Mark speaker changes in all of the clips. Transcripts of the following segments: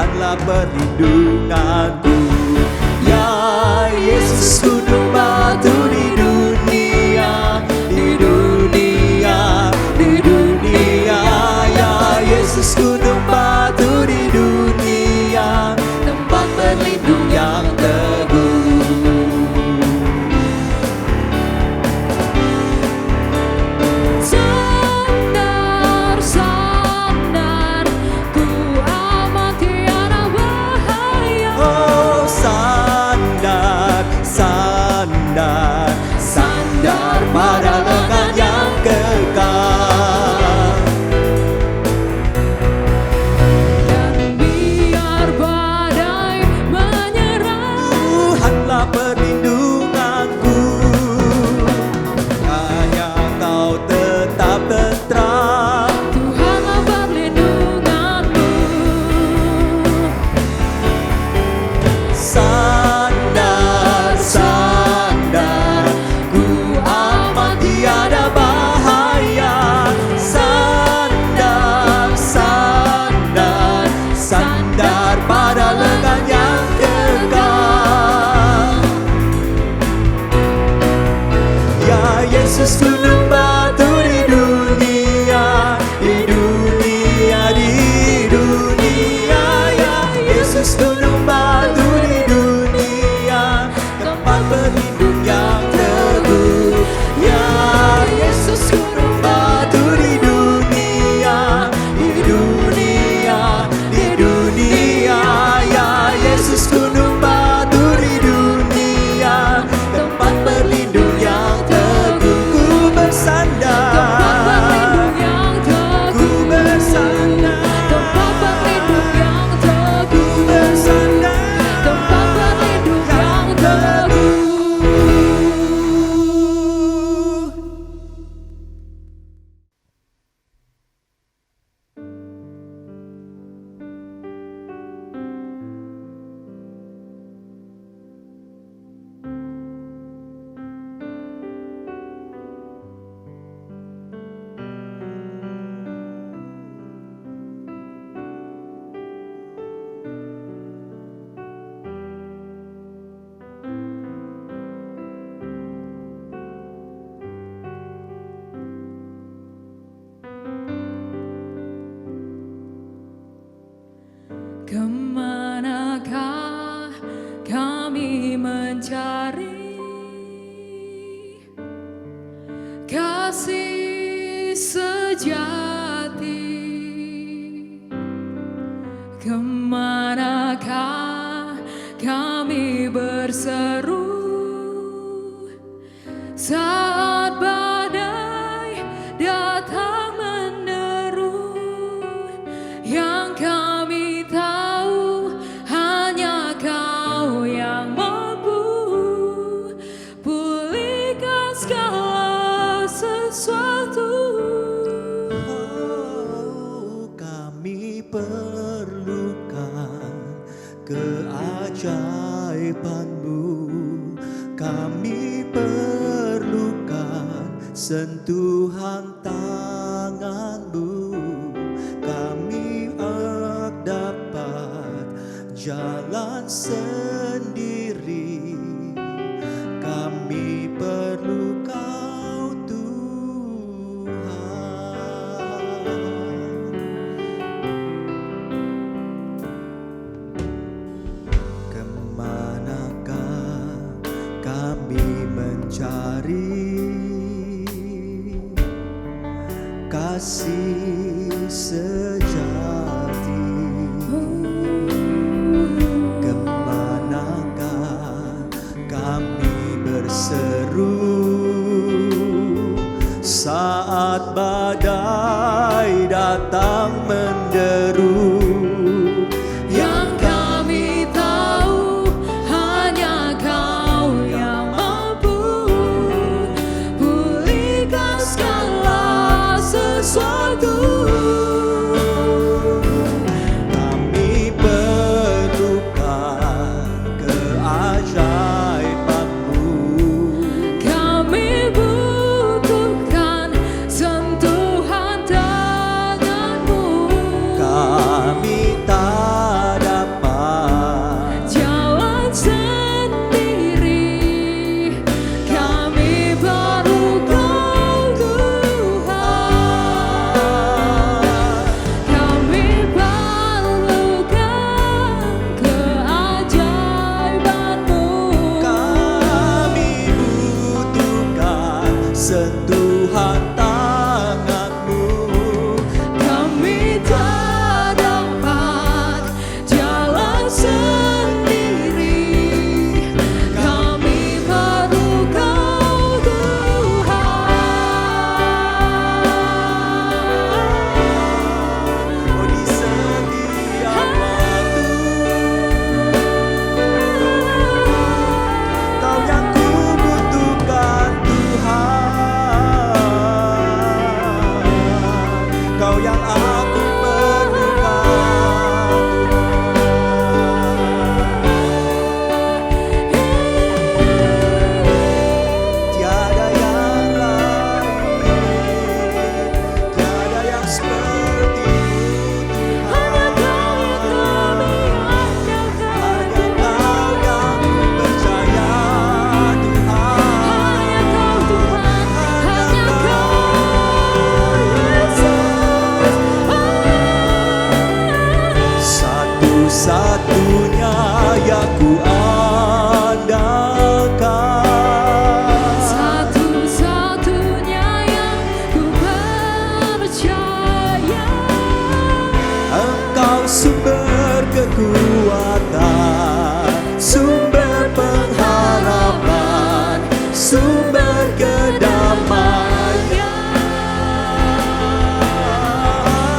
Speaker 1: Tuhanlah perlindunganku. Ya Yesus gunung batu di dunia, di dunia, di dunia. Ya Yesus gunung batu di dunia, tempat berlindung yang teguh. Sandar pada lengan yang kekal,
Speaker 2: dan biar badai menyerang,
Speaker 1: Tuhanlah perlindunganku. Hanya Kau tetap tentram,
Speaker 2: Tuhanlah perlindunganmu.
Speaker 1: Sandar, sandar, ku aman tiada bahaya. Sandar, sandar, sandar pada lengan yang kekal. Ya Yesus gunung batu di dunia, di dunia, di dunia. Ya Yesus gunung batu di dunia, tempat berlindung yang teguh. Ya Yesus gunung batu di dunia, di dunia, di dunia. Ya Yesus gunung batu di dunia, tempat berlindung yang teguh. Ku bersandar, ku bersandar,
Speaker 2: Tempat berlindung yang teguh,
Speaker 1: ku bersandar,
Speaker 2: tempat berlindung yang teguh. Kemanakah kami mencari kasih sejati? Kemanakah kami berseru saat badai datang menderu? Yang kami tahu hanya Kau yang mampu pulihkan segala sesuatu.
Speaker 1: Oh, kami perlukan keajaiban-Mu. Kami perlukan sentuhan tangan-Mu. Kami dapat jalan sendiri. Kami perlu Kau Tuhan. Kemanakah kami mencari kasih sejati? Kemanakah sumber kekuatan, sumber pengharapan, sumber kedamaian.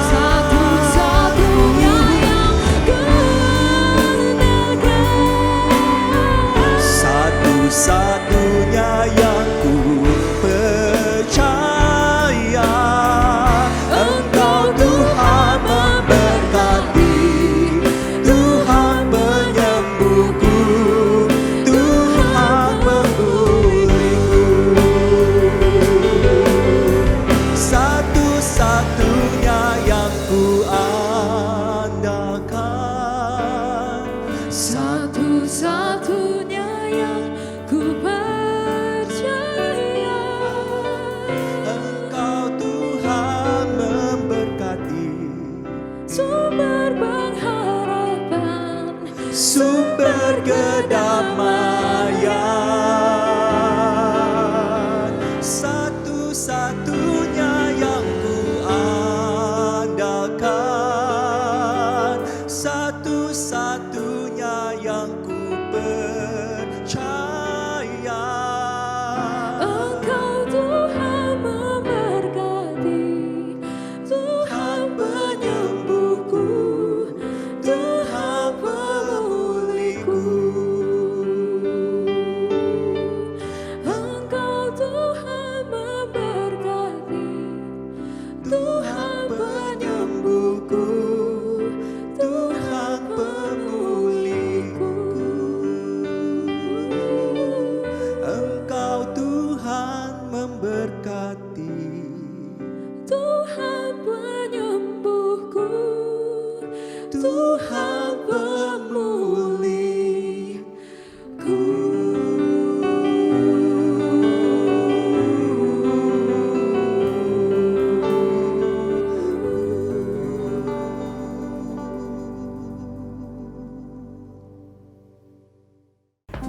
Speaker 2: Satu-satunya yang keandalkan,
Speaker 1: Satu-satunya yang ku percaya. Engkau Tuhan memberkati, Tuhan penyembuhku, Tuhan memulihku. Satu-satunya yang ku andalkan,
Speaker 2: satu-satunya yang ku percaya.
Speaker 1: Engkau Tuhan memberkati,
Speaker 2: Sumber pengharapan,
Speaker 1: sumber kedamaian. Satu-satunya yang ku andalkan, satu-satunya yang ku percaya.
Speaker 2: Engkau Tuhan memberkati, Tuhan penyembuhku, Tuhan pemulihku. Engkau Tuhan memberkati, Tuhan penyembuhku, Tuhan pemulihku.
Speaker 1: Engkau Tuhan memberkati,
Speaker 2: Tuhan penyembuhku, Tuhan pemulihku.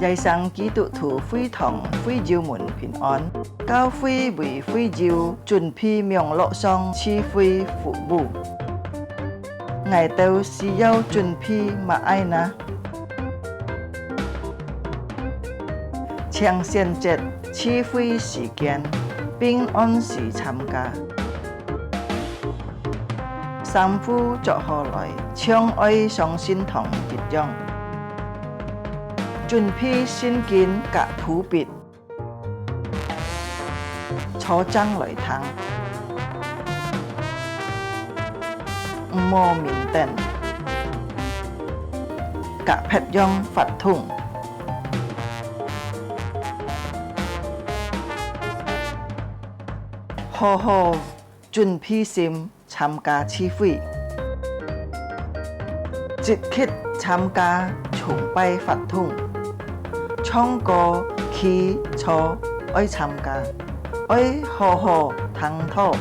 Speaker 3: Giai sang ký tụ thủ phi thòng phi diêu muộn bình an, cao phi bùi phi diêu chuẩn phi miệng lộ song chi phi phụ bù. Ngài tâu xì yêu chuẩn phi mà ai na. Chiang xiên chết chi phi sĩ kiến, bình an sĩ tham ca. Sam phu cho họ lại, chiang oi song xin thòng dịch dòng. Chuẩn phi xin kiến cả phú bịt, cho trăng lợi thắng, mô mình tên, cả phép dòng phạt thùng. Hồ hồ, chuẩn phi sim tham ca chi phi, dịch khít tham ca chung bay phạt thùng. Trong có khí cho ơi tham gia, ơi hồ hồ thắng thọ.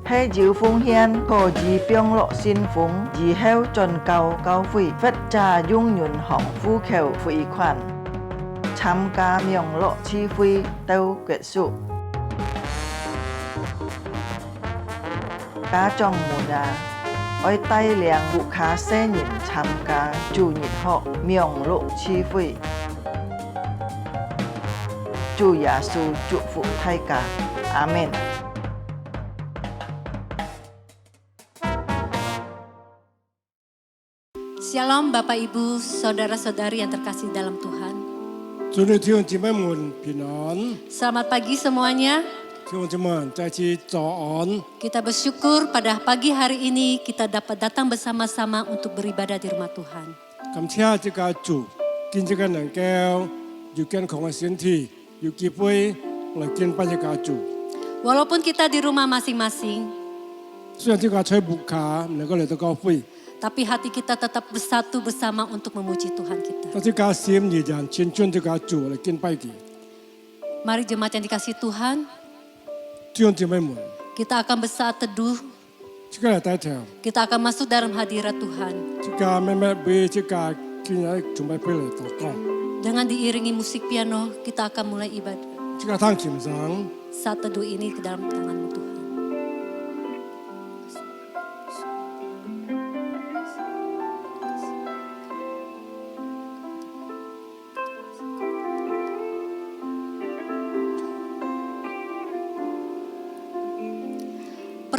Speaker 3: Hay diệu phong hiên có gì biếng lộ xin phúng, gì heo tròn cao cao phi, vết trà dung nhuận hỏng phu khều phi khoản. Tham gia miệng lộ chi phi tâu kết束. Cá trong mùa nhà, ôi tay liang vụ khá xe nhìn tham gia chủ nhật họ miệng lộ chi phi. Chúa Giêsu chúc phúc thay cả. Amin.
Speaker 4: Shalom Bapak Ibu, Saudara-saudari yang terkasih dalam Tuhan.
Speaker 5: 主内弟兄姐妹们平安，
Speaker 4: Selamat pagi semuanya.
Speaker 5: 弟兄姐妹再次早安。
Speaker 4: Kita bersyukur pada pagi hari ini kita dapat datang bersama-sama untuk beribadah di rumah Tuhan.
Speaker 5: 感谢这个主，今这个能够有健康的身体，有机会来敬拜这个主。
Speaker 4: Walaupun kita di rumah masing-masing,
Speaker 5: 虽然这个吹不卡能够来到教会，
Speaker 4: tapi hati kita tetap bersatu bersama untuk memuji Tuhan kita.
Speaker 5: 但这个心依然亲近这个主来敬拜他。
Speaker 4: Mari jemaat yang dikasih Tuhan,
Speaker 5: 弟兄姐妹们，
Speaker 4: kita akan bersaat teduh,
Speaker 5: 这个来带头，
Speaker 4: kita akan masuk dalam hadirat Tuhan.
Speaker 5: 这个妹妹为这个今日准备回来祷告，
Speaker 4: Dengan diiringi musik piano, kita akan mulai ibadah.
Speaker 5: 这个唱琴上，
Speaker 4: Saat teduh ini ke dalam tangan-Mu Tuhan.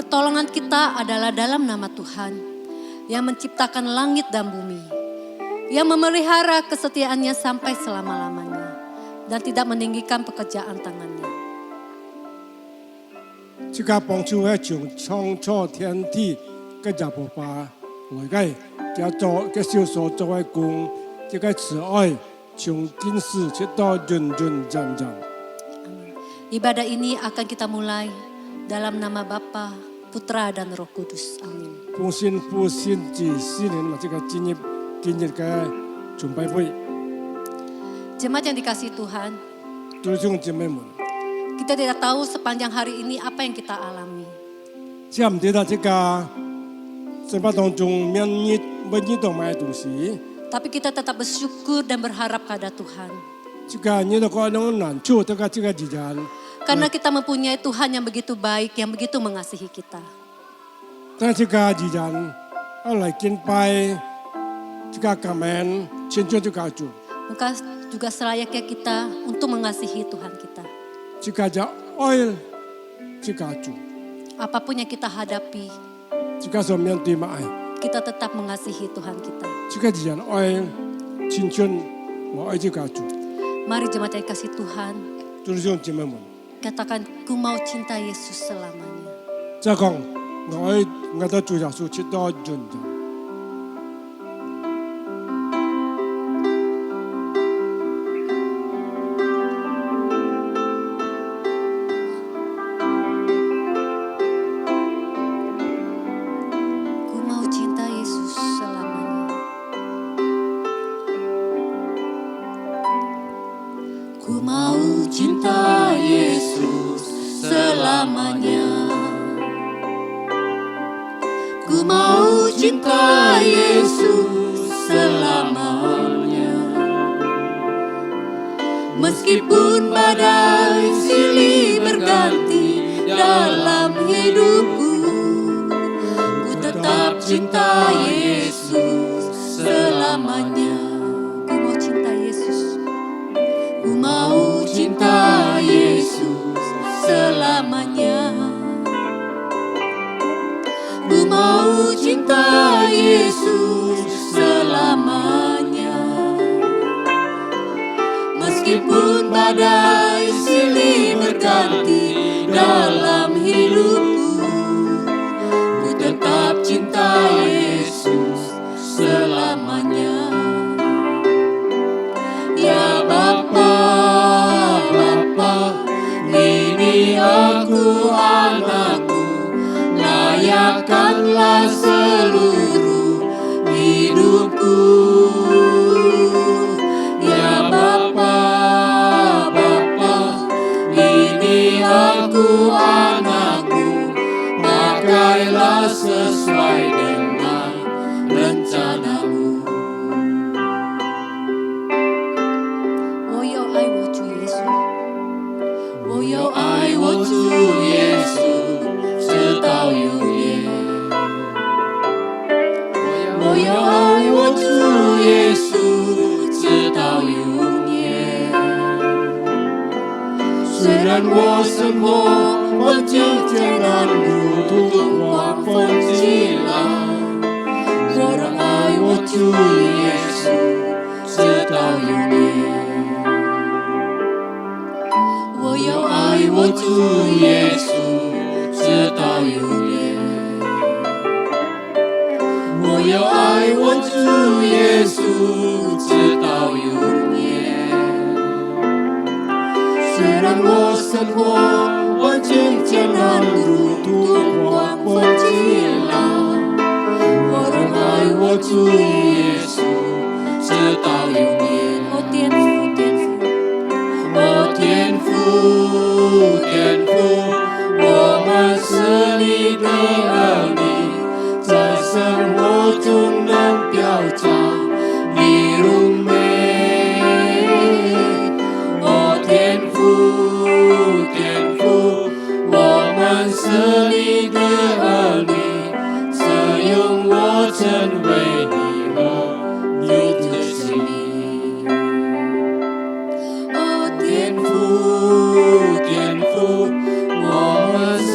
Speaker 4: Pertolongan kita adalah dalam nama Tuhan yang menciptakan langit dan bumi, yang memelihara kesetiaannya sampai selama-lamanya dan tidak meninggikan pekerjaan tangannya.
Speaker 5: 这个帮助喺从创造天地嘅日无巴来解，叫做嘅小所做嘅工，这个慈爱从今世直到永永远远。
Speaker 4: Ibadah ini akan kita mulai dalam nama Bapa, Putra dan Roh Kudus. Amin.
Speaker 5: 奉献父献子四年嘛，这个今日嘅准备会，
Speaker 4: Jemaat yang dikasihi Tuhan,
Speaker 5: 弟兄姊妹们，
Speaker 4: kita tidak tahu sepanjang hari ini apa yang kita alami.
Speaker 5: 即唔知道这个生活当中面到买东西，
Speaker 4: Tapi kita tetap bersyukur dan berharap pada Tuhan.
Speaker 5: 这个你都可能难处，这个时间，
Speaker 4: Karena kita mempunyai Tuhan yang begitu baik, yang begitu mengasihi kita.
Speaker 5: 但这个时间，我来敬拜，这个感恩，亲像这个主，
Speaker 4: Maka juga selayaknya kita untuk mengasihi Tuhan kita.
Speaker 5: 这个叫爱，这个主，
Speaker 4: Apapun yang kita hadapi,
Speaker 5: 这个是面对嘛爱，
Speaker 4: kita tetap mengasihi Tuhan kita.
Speaker 5: 这个时间爱，亲像我爱这个主，
Speaker 4: Mari jemaat yang kasih Tuhan,
Speaker 5: 弟兄姊妹们。
Speaker 4: katakan ku mau cinta Yesus selamanya.
Speaker 5: 再讲，我到主耶稣直到永远。
Speaker 4: Ku mau cinta Yesus selamanya. Ku mau cinta Yesus selamanya. Ku mau cinta Yesus selamanya. Meskipun badai silih berganti dalam hidupku, ku tetap cinta Yesus selamanya. Ku mau cinta Yesus. Ku mau cinta Yesus selamanya. Ku mau cinta Yesus selamanya. Meskipun badai silih berganti dalam hidupku, ku tetap cinta Yesus selamanya. Ya Bapa, Bapa, ini aku anakku, layakkanlah seluruh hidupku. Ya Bapa, Bapa, ini aku anakku, pakailah sesuai dengan rencanamu. Oh yo ai wo chu Yesu, oh yo ai wo chu Yesu, 直到永远。我要爱我主耶稣，直到永远。虽然我生活环境艰难，如同狂风击浪，我仍爱我主耶稣，直到永远。我要爱我主耶稣，直到永远。我要爱我主耶稣，直到永远。虽然我生活环境艰难，如同狂风击浪，我仍爱我主耶稣，直到永远。哦，天父，天父，哦，天父，天父，我们是你的儿女。在生活中能表彰你荣美，哦，天父，天父，我们是你的儿女，这用我成为你和你的子民。哦，天父，天父，我们是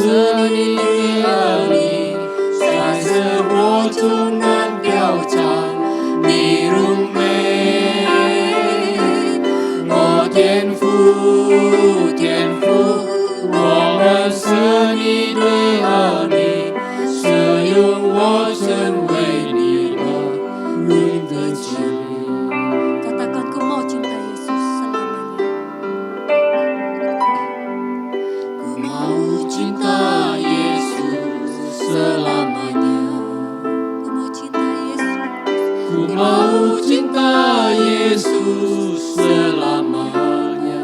Speaker 4: 你的儿女。出难标长，你荣美。我天父，天父，我们是你的儿女，使用我成为你的荣的子民。
Speaker 2: Katakan ku mau cinta Yesus selamanya.
Speaker 4: Ku mau cinta Yesus selamanya.
Speaker 2: Ku mau cinta Yesus.
Speaker 4: Ku mau cinta Yesus selamanya.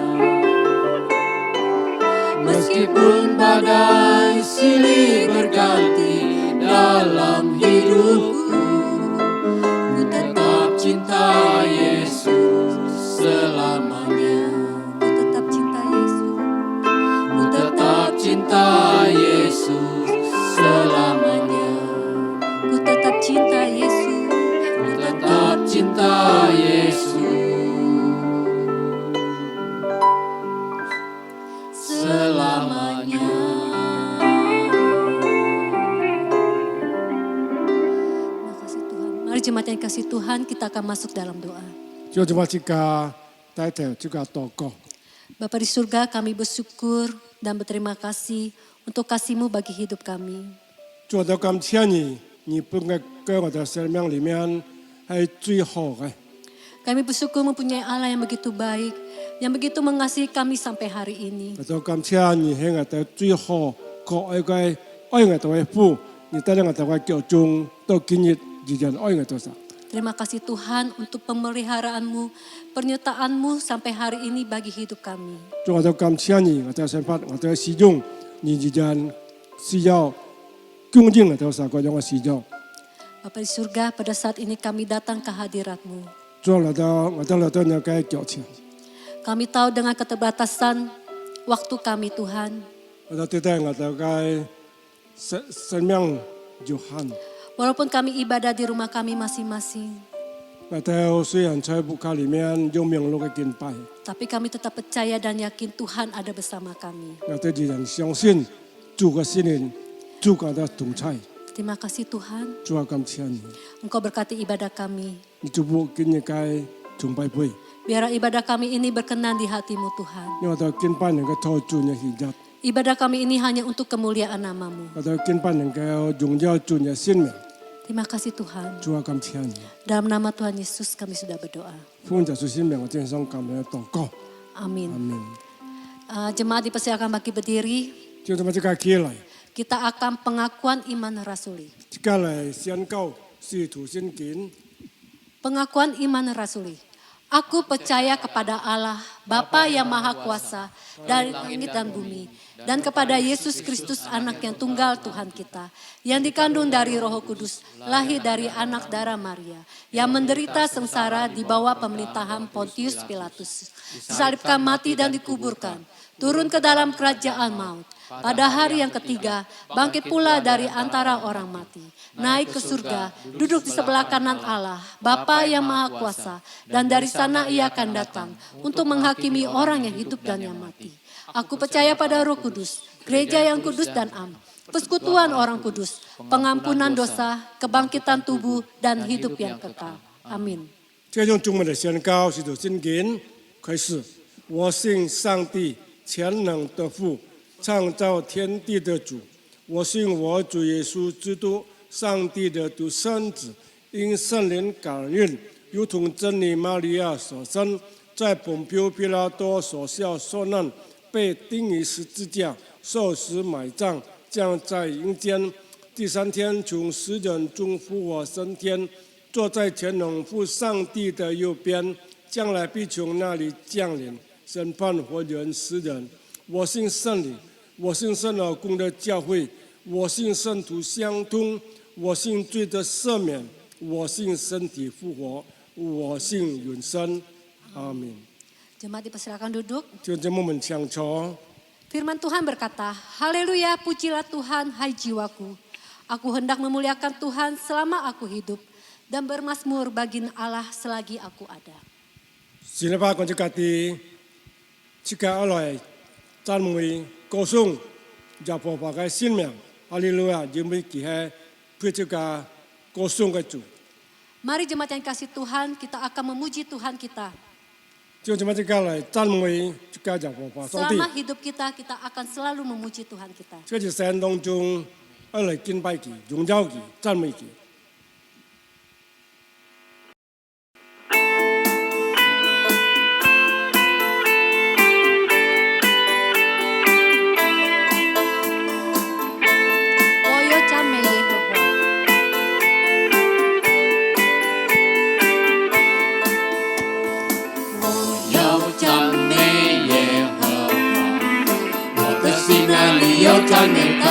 Speaker 4: Meskipun badai silih berganti dalam hidupku, ku tetap cinta Yesus selamanya.
Speaker 2: Ku tetap cinta Yesus.
Speaker 4: Ku tetap cinta Yesus selamanya.
Speaker 2: Ku tetap cinta Yesus.
Speaker 4: Ku tetap cinta Yesus selamanya.
Speaker 2: Makasih Tuhan. Mari jemaat yang kasih Tuhan, kita akan masuk dalam doa.
Speaker 5: 就这么一个带头这个祷告。
Speaker 2: Bapa di surga, kami bersyukur dan berterima kasih untuk kasih-Mu bagi hidup kami.
Speaker 5: 做到感谢你，你本该给我的生命里面系最好的。
Speaker 2: Kami bersyukur mempunyai Allah yang begitu baik, yang begitu mengasihi kami sampai hari ini.
Speaker 5: 我都感谢你系我的最好可爱嘅爱我的父，你带领我的脚中到今日依然爱我多少。
Speaker 2: Terima kasih Tuhan untuk pemeliharaan-Mu, penyertaan-Mu sampai hari ini bagi hidup kami.
Speaker 5: 主我都感谢你，我的生活，我的使用，你依然需要恭敬我的啥个样嘅需要。
Speaker 2: Bapa di surga, pada saat ini kami datang ke hadirat-Mu.
Speaker 5: 主我都来到你嘅脚前，
Speaker 2: Kami tahu dengan keterbatasan waktu kami Tuhan.
Speaker 5: 我都对待我的嘅生命有限。
Speaker 2: Walaupun kami ibadah di rumah kami masing-masing.
Speaker 5: 我都虽然在不卡里面有名录嘅敬拜，
Speaker 2: Tapi kami tetap percaya dan yakin Tuhan ada bersama kami.
Speaker 5: 我都依然相信主嘅信任，主嘅的同在。
Speaker 2: Terima kasih Tuhan,
Speaker 5: 主我感谢你，
Speaker 2: Engkau berkati ibadah kami.
Speaker 5: 你祝福今日嘅崇拜會，
Speaker 2: Biar ibadah kami ini berkenan di hati-Mu Tuhan.
Speaker 5: 我都敬拜能夠操主嘅喜悅，
Speaker 2: Ibadah kami ini hanya untuk kemuliaan nama-Mu.
Speaker 5: 我都敬拜能夠榮耀主嘅生命。
Speaker 2: Terima kasih Tuhan.
Speaker 5: 主我感謝你，
Speaker 2: Dalam nama Tuhan Yesus kami sudah berdoa.
Speaker 5: 奉耶穌生命我真想感恩禱告，
Speaker 2: Amin.
Speaker 5: 阿門。
Speaker 2: Jemaat dipersilakan bagi berdiri.
Speaker 5: 就這麼一個起來，
Speaker 2: Kita akan pengakuan iman rasuli.
Speaker 5: 一個嚟宣告使徒信經，
Speaker 2: Pengakuan iman rasuli. Aku percaya kepada Allah, Bapa yang Maha Kuasa dari langit dan bumi, dan kepada Yesus Kristus anak yang tunggal Tuhan kita, yang dikandung dari Roh Kudus, lahir dari anak darah Maria, yang menderita sengsara di bawah pemerintahan Pontius Pilatus, disalibkan mati dan dikuburkan, turun ke dalam kerajaan maut. Pada hari yang ketiga, bangkit pula dari antara orang mati, naik ke surga, duduk di sebelah kanan Allah, Bapa yang Maha Kuasa, dan dari sana ia akan datang untuk menghakimi orang yang hidup dan yang mati. Aku percaya pada Roh Kudus, gereja yang kudus dan am, persekutuan orang kudus, pengampunan dosa, kebangkitan tubuh, dan hidup yang kekal. Amin.
Speaker 5: 这用中文的宣告使徒信經開始，我信上帝全能的父。 創造天地的主，我信我主耶穌基督，上帝的獨生子，因聖靈感孕，如同真理瑪利亞所生，在本丟彼拉多所下受難，被釘於十字架，受死埋葬，降在陰間，第三天從死人中復活升天，坐在全能父上帝的右邊，將來必從那裡降臨，審判活人死人。我信聖靈。 我信聖老公的教會，我信聖徒相通，我信罪的赦免，我信身體復活，我信永生。阿門。
Speaker 2: Jemaat dipersilakan duduk.
Speaker 5: 就这么我们相处，
Speaker 2: Firman Tuhan berkata, Haleluya, pujilah Tuhan, hai jiwaku. Aku hendak memuliakan Tuhan selama aku hidup dan bermazmur bagi Allah selagi aku ada.
Speaker 5: 现在把我这个的这个下来赞美歌颂亚伯巴的生命，哈利路亚！因为佢系配这个歌歌颂嘅主。
Speaker 2: Mari jemaat yang kasih Tuhan, kita akan memuji Tuhan kita.
Speaker 5: 就咁樣即刻嚟讚美主家就和華上帝。
Speaker 2: Selama hidup kita, kita akan selalu memuji Tuhan kita.
Speaker 5: 這個是神當中一嚟敬拜佢、榮耀佢、讚美佢。
Speaker 2: 我要讚美耶和華。
Speaker 4: 要赞美耶和华，我的心啊，你要赞美他。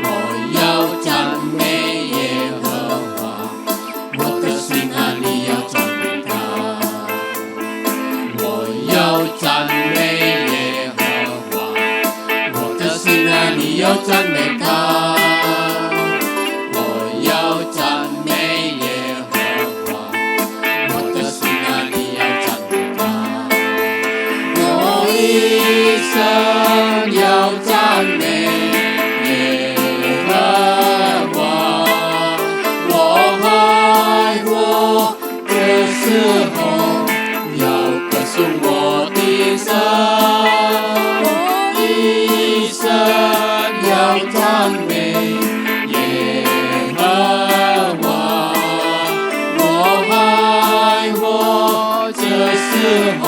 Speaker 4: 我要赞美耶和华，我的心啊，你要赞美他。我要赞美耶和华，我的心啊，你要赞美他。我要赞美耶和华。 我的心啊，你要赞美他，我一生要赞美耶和华。我爱我的时候，要歌颂我的神，我一生要赞美耶和华。我爱我这时候，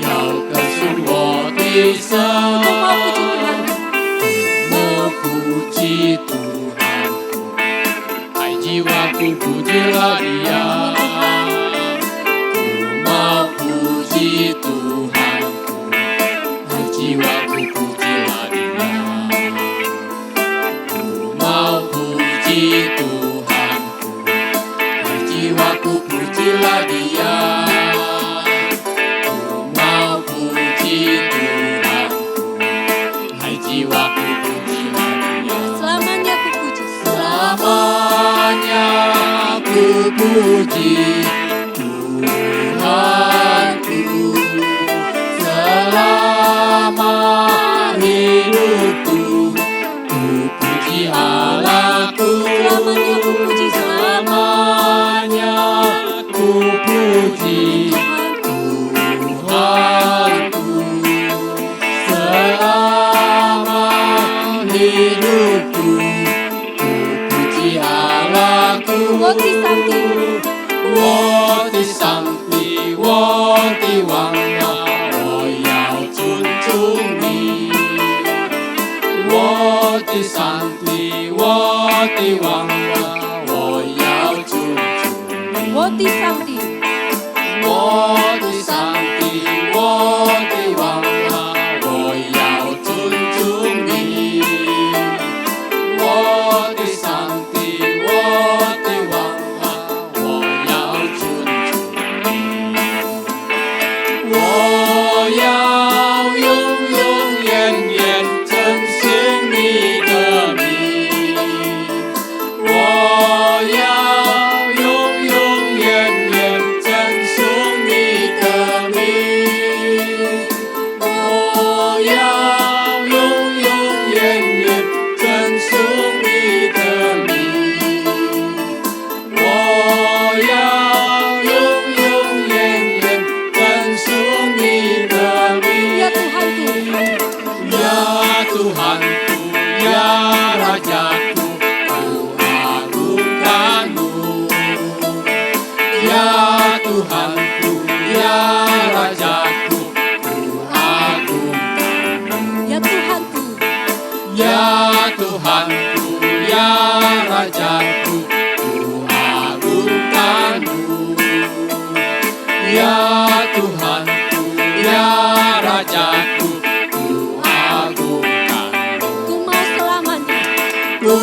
Speaker 4: 要歌颂我的神。我puji Tuhanku, hai jiwaku pujilah Dia. Ku mau puji Tuhanku, hai jiwaku pujilah Dia. Ku mau puji Tuhanku, hai jiwaku pujilah Dia. Ku mau puji Tuhanku, hai jiwaku pujilah Dia.
Speaker 2: Selamanya ku puji.
Speaker 4: Selamanya ku puji Tuhanku, selama hidupku ku puji Allahku.
Speaker 2: Selamanya ku puji.
Speaker 4: Selamanya ku puji Tuhanku, selama hidupku ku puji Allahku.
Speaker 2: 我的上帝，
Speaker 4: 我的上帝，我的王啊，我要尊重你。我的上帝，我的王啊，我要尊重你。
Speaker 2: 我的上帝，
Speaker 4: 我的上帝，我的王啊，我要尊重你。我的上帝，我的王啊，我要尊重你。我要永永远远称颂你的名。我要永永远远称颂你的名。我要永永远远称颂你的名。我要永永远远称颂你的名。
Speaker 2: ya Tuhanku,
Speaker 4: Ya Tuhanku, ya Rajaku, ku agungkanmu. Ya Tuhanku, ya Rajaku, ku agungkanmu.
Speaker 2: ya Tuhanku,
Speaker 4: Ya Tuhanku, ya Rajaku, ku agungkanmu. Ya Tuhanku, ya Rajaku, ku agungkanmu.
Speaker 2: ku mau selamanya.
Speaker 4: Ku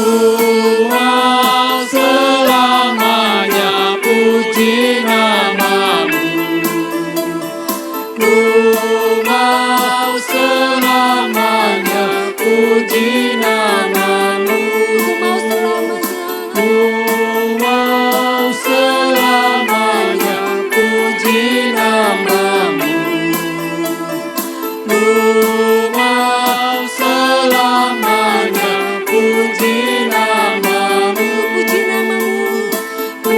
Speaker 4: mau selamanya puji namamu. Ku mau selamanya puji namamu.
Speaker 2: Ku mau selamanya.
Speaker 4: Ku mau selamanya puji namamu.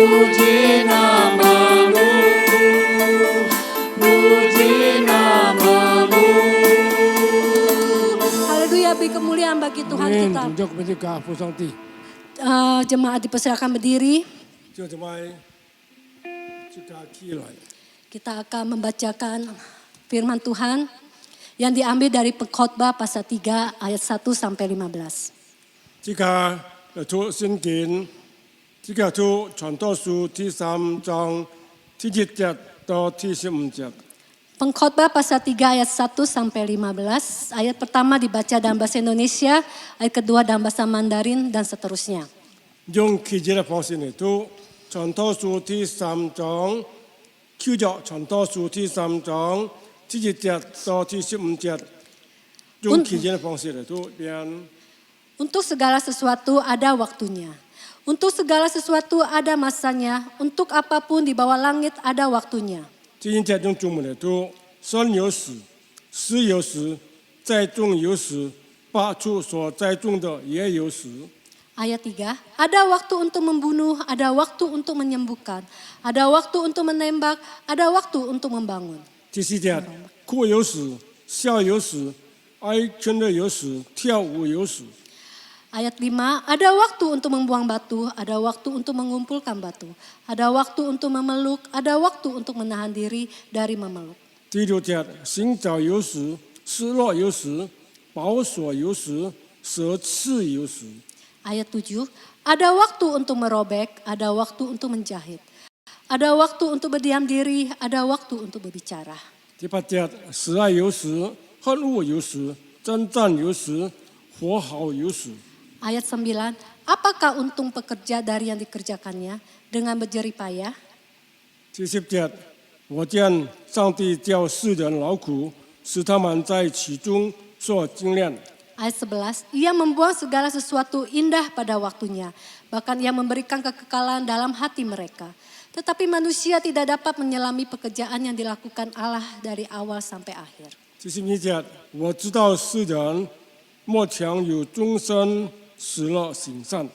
Speaker 4: puji namamu, puji namamu.
Speaker 2: Haleluya, beri kemuliaan bagi Tuhan
Speaker 5: 阿
Speaker 2: kita.
Speaker 5: 门，荣耀归给家父上帝。
Speaker 2: Jemaat dipersilakan berdiri.
Speaker 5: 就这么就家起来。
Speaker 2: Kita akan membacakan firman Tuhan yang diambil dari Pengkhotbah pasal 3 ayat 1 sampai 15.
Speaker 5: 这个出圣经，这个出传道书第3章第1节到第15节。
Speaker 2: Pengkhotbah pasal 3 ayat 1 sampai 15. Ayat pertama dibaca dalam bahasa Indonesia, ayat kedua dalam bahasa Mandarin dan seterusnya.
Speaker 5: 用记节的方式呢，读传道书第3章，9节传道书第3章第1节到第15节，用记节的方式来读遍。
Speaker 2: Untuk segala sesuatu ada waktunya. Untuk segala sesuatu ada masanya. Untuk apapun di bawah langit ada waktunya.
Speaker 5: 第1节用中文来读：生有时，死有时，栽种有时，拔出所栽种的也有时。
Speaker 2: Ayat 3, ada waktu untuk membunuh, ada waktu untuk menyembuhkan, ada waktu untuk menembak, ada waktu untuk membangun.
Speaker 5: 第4节，哭有时，笑有时，哀劝的有时，跳舞有时。
Speaker 2: Ayat 5, ada waktu untuk membuang batu, ada waktu untuk mengumpulkan batu, ada waktu untuk memeluk, ada waktu untuk menahan diri dari memeluk.
Speaker 5: 第6节，寻找有时，失落有时，保守有时，舍弃有时。
Speaker 2: Ayat 7, ada waktu untuk merobek, ada waktu untuk menjahit, ada waktu untuk berdiam diri, ada waktu untuk berbicara.
Speaker 5: 第8节，喜爱有时，恨恶有时，征战有时，和好有时。
Speaker 2: Ayat 9, apakah untung pekerja dari yang dikerjakannya dengan berjerih payah?
Speaker 5: 第10节，我见上帝叫世人劳苦，使他们在其中受精炼。
Speaker 2: Ayat 11, ia membuang segala sesuatu indah pada waktunya, bahkan ia memberikan kekekalan dalam hati mereka. Tetapi manusia tidak dapat menyelami pekerjaan yang dilakukan Allah dari awal sampai akhir.
Speaker 5: 第11节，我知道世人莫强有终身喜乐行善。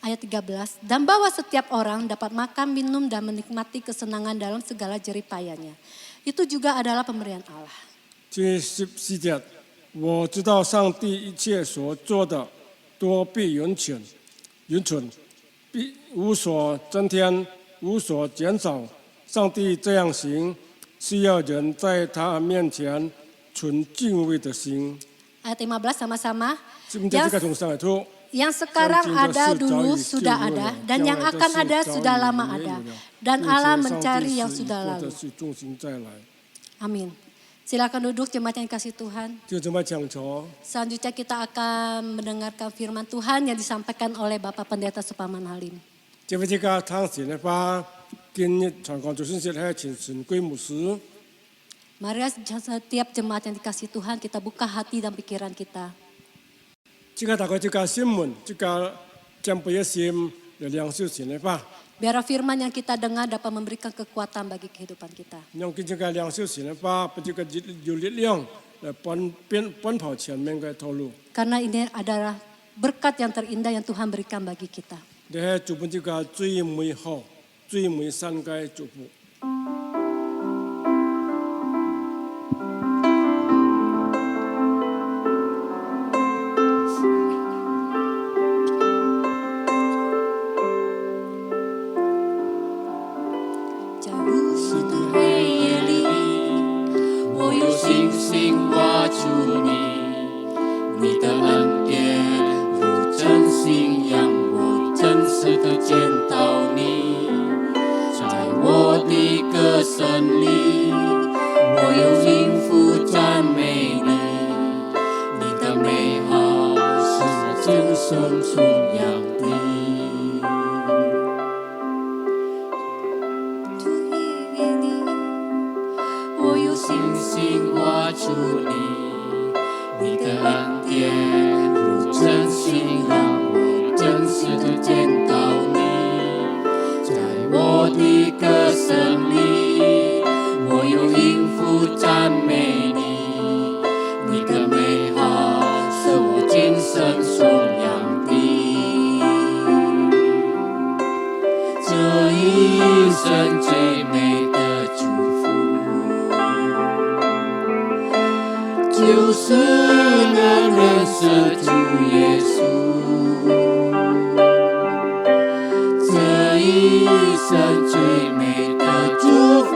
Speaker 2: Ayat 13, dan bahwa setiap orang dapat makan, minum, dan menikmati kesenangan dalam segala jeripayanya. Itu juga adalah pemberian Allah.
Speaker 5: 第14节，我知道上帝一切所做的都必永存，必无所增添，无所减少。上帝这样行，是要人在他面前存敬畏的心。
Speaker 2: Ayat 15 sama-sama.
Speaker 5: 今天这个从上来读。
Speaker 2: Yang sekarang ada dulu sudah ada dan yang akan ada sudah lama ada. Dan Allah mencari yang sudah lalu. Amin. Silakan duduk jemaat yang kasih Tuhan. Selanjutnya kita akan mendengarkan firman Tuhan yang disampaikan oleh Bapak Pendeta Supaman Halim. Mari setiap jemaat yang dikasih Tuhan kita buka hati dan pikiran kita.
Speaker 5: 这个大概这个新闻，这个将不要心的两手钱的吧。
Speaker 2: Biar firman yang kita dengar dapat memberikan kekuatan bagi kehidupan kita.
Speaker 5: 用这个两手钱的吧，把这个有力量来奔跑前面的道路。
Speaker 2: Karena ini adalah berkat yang terindah yang Tuhan berikan bagi kita.
Speaker 5: 你系做本这个最美好、最美善的祝福。
Speaker 4: 这一生最美的祝福，就是能认识主耶稣。这一生最美的祝福，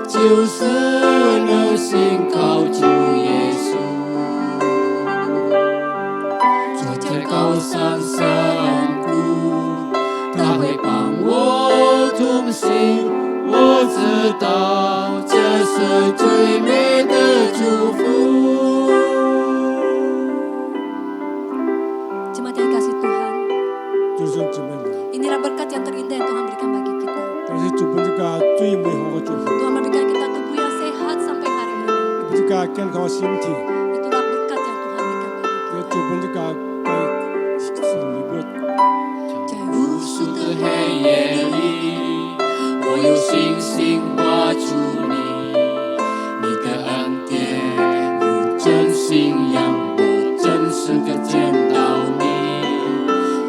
Speaker 4: 就是能信靠主耶稣。坐在高山上谷，他会帮我同行。我知道这是最美的祝福。
Speaker 2: Jemaat yang kasih Tuhan,
Speaker 5: 弟兄姊妹们，
Speaker 2: inilah berkat yang terindah yang Tuhan berikan bagi kita.
Speaker 5: 但是主本这个最美好的祝福，
Speaker 2: Tuhan memberikan kita tubuh yang sehat sampai hari ini.
Speaker 5: 这个健康身体，
Speaker 2: Itulah berkat yang Tuhan berikan bagi kita.
Speaker 5: 也主本这个在是里边，
Speaker 2: 在
Speaker 4: 无数的黑夜里，我有信心画出你，你的恩典如真信仰，我真实的见到你，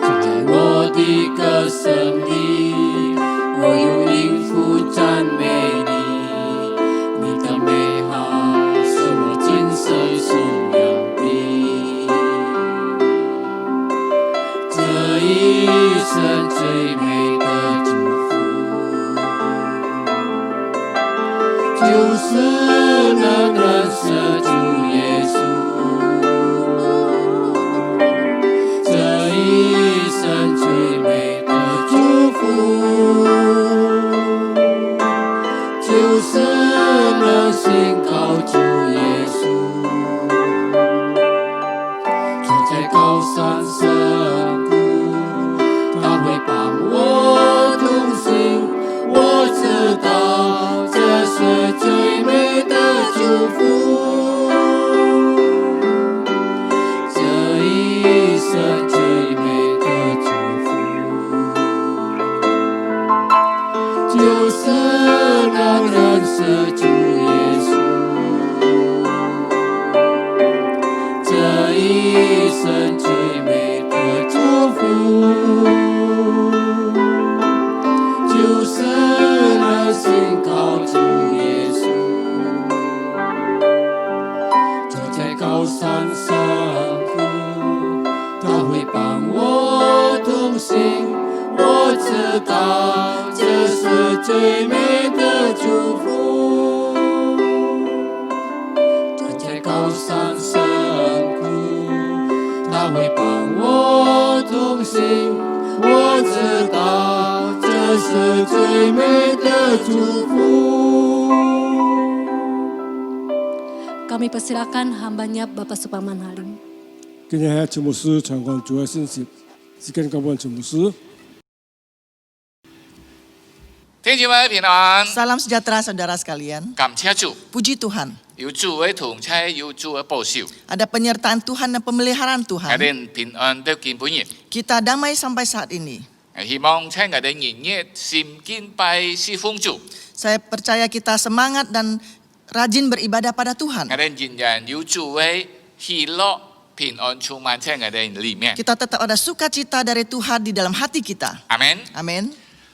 Speaker 4: 在我的歌声里，我有音符赞美你，你的美好是我今生信仰的。 这一生最美的祝福，就是能认识主耶稣。这一生最美的祝福，就是能信靠主耶稣。坐在高山上。 他会帮我同行，我知道这是最美的祝福。这一生最美的祝福，就是能认识主耶稣。这一生最美的祝福。 就是能信靠主耶稣，坐在高山上谷，他会帮我同行。我知道这是最美的祝福，坐在高山上谷，他会帮我同行。我知道。 这是最美的祝福。
Speaker 2: Kami persilakan hambanya Bapak Suparman Halim.
Speaker 5: 今天陈牧师传讲主要信息，是跟各位陈牧师。
Speaker 6: 弟兄姊妹平安，
Speaker 3: Salam sejahtera saudara sekalian.
Speaker 6: 感謝主，
Speaker 3: Puji Tuhan.
Speaker 6: 有主嘅同在，有主嘅保守，
Speaker 3: Ada penyertaan Tuhan dan pemeliharaan
Speaker 6: 我
Speaker 3: Tuhan.
Speaker 6: 哋平安到見本日。
Speaker 3: Kita damai sampai saat ini.
Speaker 6: 希望請我哋日日心敬拜侍奉主，
Speaker 3: Saya percaya kita semangat dan rajin beribadah pada Tuhan.
Speaker 6: 我哋仍然有主嘅喜樂平安充滿在我哋裏面。
Speaker 3: Kita tetap ada sukacita dari Tuhan di dalam hati kita.
Speaker 6: 阿門。
Speaker 3: Amin.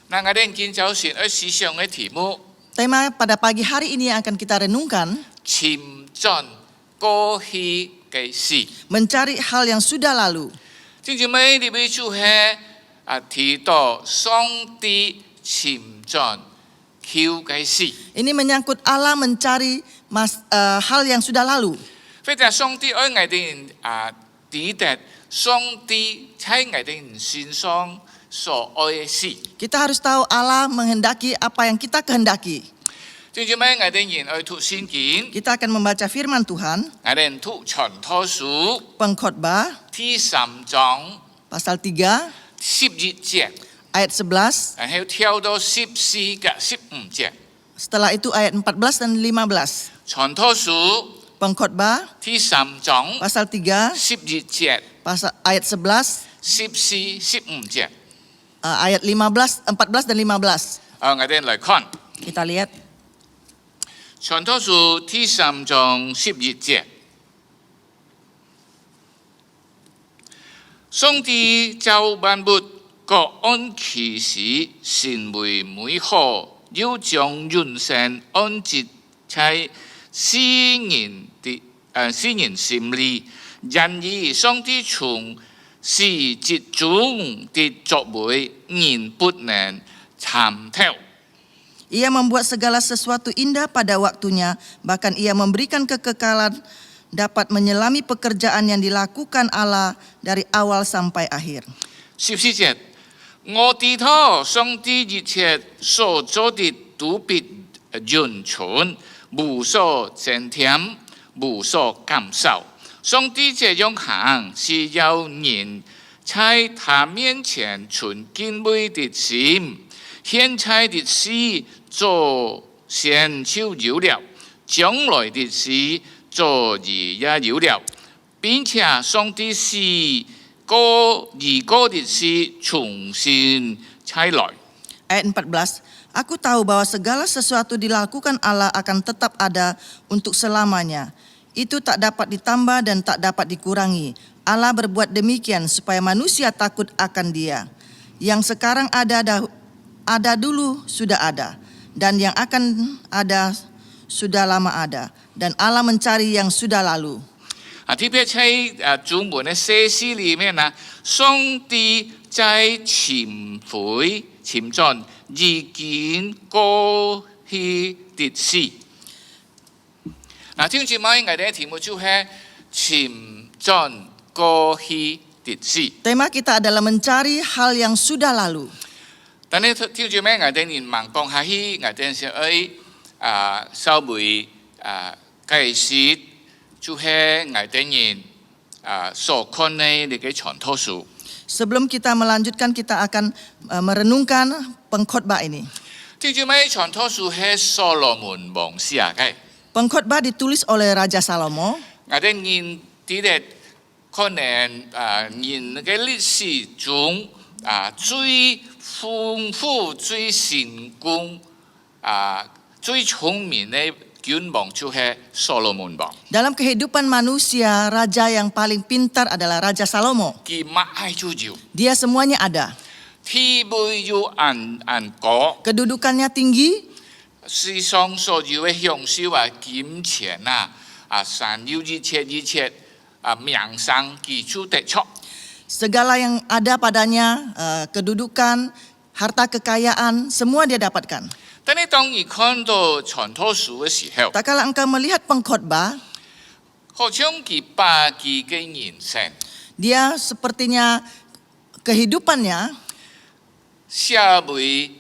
Speaker 6: 那我哋今早上嘅思想嘅題目，
Speaker 3: Tema pada pagi hari ini yang akan kita renungkan,
Speaker 6: 前進過去嘅事。
Speaker 3: mencari hal yang sudah lalu.
Speaker 6: 弟兄姊妹，呢位主係提到上帝前進求嘅事。
Speaker 3: Ini menyangkut Allah mencari hal yang sudah lalu.
Speaker 6: 非常上帝愛我哋指達上帝喺我哋身上所愛嘅事。
Speaker 3: Kita harus tahu Allah menghendaki apa yang kita kehendaki.
Speaker 6: 弟兄姊妹，我哋仍愛讀聖經，
Speaker 3: Kita akan membaca firman Tuhan,
Speaker 6: 我哋讀傳道書
Speaker 3: Pengkhotbah,
Speaker 6: 第3章
Speaker 3: pasal 3,
Speaker 6: 11節，
Speaker 3: ayat 11.
Speaker 6: 然後跳到14及15節。
Speaker 3: Setelah itu ayat 14 dan 15.
Speaker 6: 傳道書
Speaker 3: Pengkhotbah,
Speaker 6: 第3章
Speaker 3: pasal 3,
Speaker 6: 11節，
Speaker 3: pasal ayat 11,
Speaker 6: 14、15節。
Speaker 3: ayat 15, 14 dan 15.
Speaker 6: 我哋嚟看。
Speaker 3: Kita lihat.
Speaker 6: 傳道書第3章11節，上帝造萬物，各按其時，善為美好，要將人生安置在詩人心裏。然而，上帝從事節中的作為，人不能參透。
Speaker 3: Ia membuat segala sesuatu indah pada waktunya, bahkan ia memberikan kekekalan dapat menyelami pekerjaan yang dilakukan Allah dari awal sampai akhir.
Speaker 6: 14節，我知道上帝一切所做的都必完全，無所增添，無所減少。上帝這樣行是要人在他面前存敬畏的心，現在的事做先就有了，將來的事做也有了，並且上帝是一個的事重新才來。
Speaker 3: Ayat 14, Aku tahu bahwa segala sesuatu dilakukan Allah akan tetap ada untuk selamanya. Itu tak dapat ditambah dan tak dapat dikurangi. Allah berbuat demikian supaya manusia takut akan Dia. Yang sekarang ada dulu sudah ada, dan yang akan ada sudah lama ada, dan Allah mencari yang sudah lalu.
Speaker 6: 特別在主門的寫詩裡面呢，上帝在前進已經過去的事。嗱，聽住咪，我哋嘅題目就係前進過去的事。
Speaker 3: Tema kita adalah mencari hal yang sudah lalu.
Speaker 6: 但係聽住咪，我哋連盲講下去，我哋是愛稍微解釋，就係我哋人所看的呢個傳道書。
Speaker 3: Sebelum kita melanjutkan, kita akan merenungkan pengkhotbah ini.
Speaker 6: 聽住咪，傳道書係所羅門王寫嘅。
Speaker 3: Pengkhotbah ditulis oleh Raja Salomo.
Speaker 6: 我哋人哋可能人嘅歷史中最豐富、最成功、最聰明嘅君王就係所羅門王。
Speaker 3: Dalam kehidupan manusia, raja yang paling pintar adalah Raja Salomo.
Speaker 6: 佢乜嘢都有，
Speaker 3: Dia semuanya ada.
Speaker 6: 地位又高，
Speaker 3: Kedudukannya tinggi,
Speaker 6: 世上所有嘅享受金錢山有一切名聲，佢就得出。
Speaker 3: segala yang ada padanya, kedudukan, harta kekayaan, semua dia dapatkan.
Speaker 6: 但係當你看到傳道書嘅時候，
Speaker 3: Tak kala engkau melihat pengkhotbah,
Speaker 6: 好像佢把佢嘅人生
Speaker 3: dia sepertinya kehidupannya,
Speaker 6: 寫為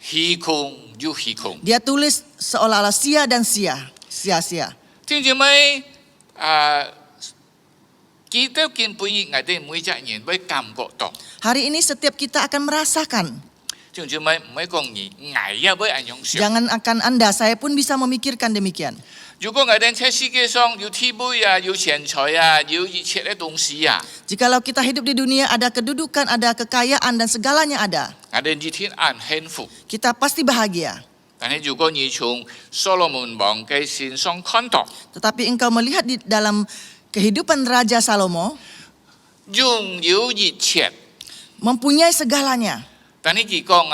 Speaker 6: 虛空又虛空。
Speaker 3: dia tulis seolah-olah sia-sia.
Speaker 6: 聽住咪記得見本我哋每隻人會感覺到。
Speaker 3: Hari ini setiap kita akan merasakan.
Speaker 6: 聽住咪唔係講你捱也會影響。
Speaker 3: Jangan akan Anda, saya pun bisa memikirkan demikian.
Speaker 6: 如果我哋喺世界上有地位有錢財有一切嘅東西
Speaker 3: Jikalau kita hidup di dunia, ada kedudukan, ada kekayaan, dan segalanya ada,
Speaker 6: 我哋一天很幸福。
Speaker 3: kita pasti bahagia.
Speaker 6: 但係如果你從所羅門王嘅身上看到，
Speaker 3: Tetapi engkau melihat di dalam kehidupan Raja Salomo,
Speaker 6: 擁有一切，
Speaker 3: mempunyai segalanya.
Speaker 6: 但係佢講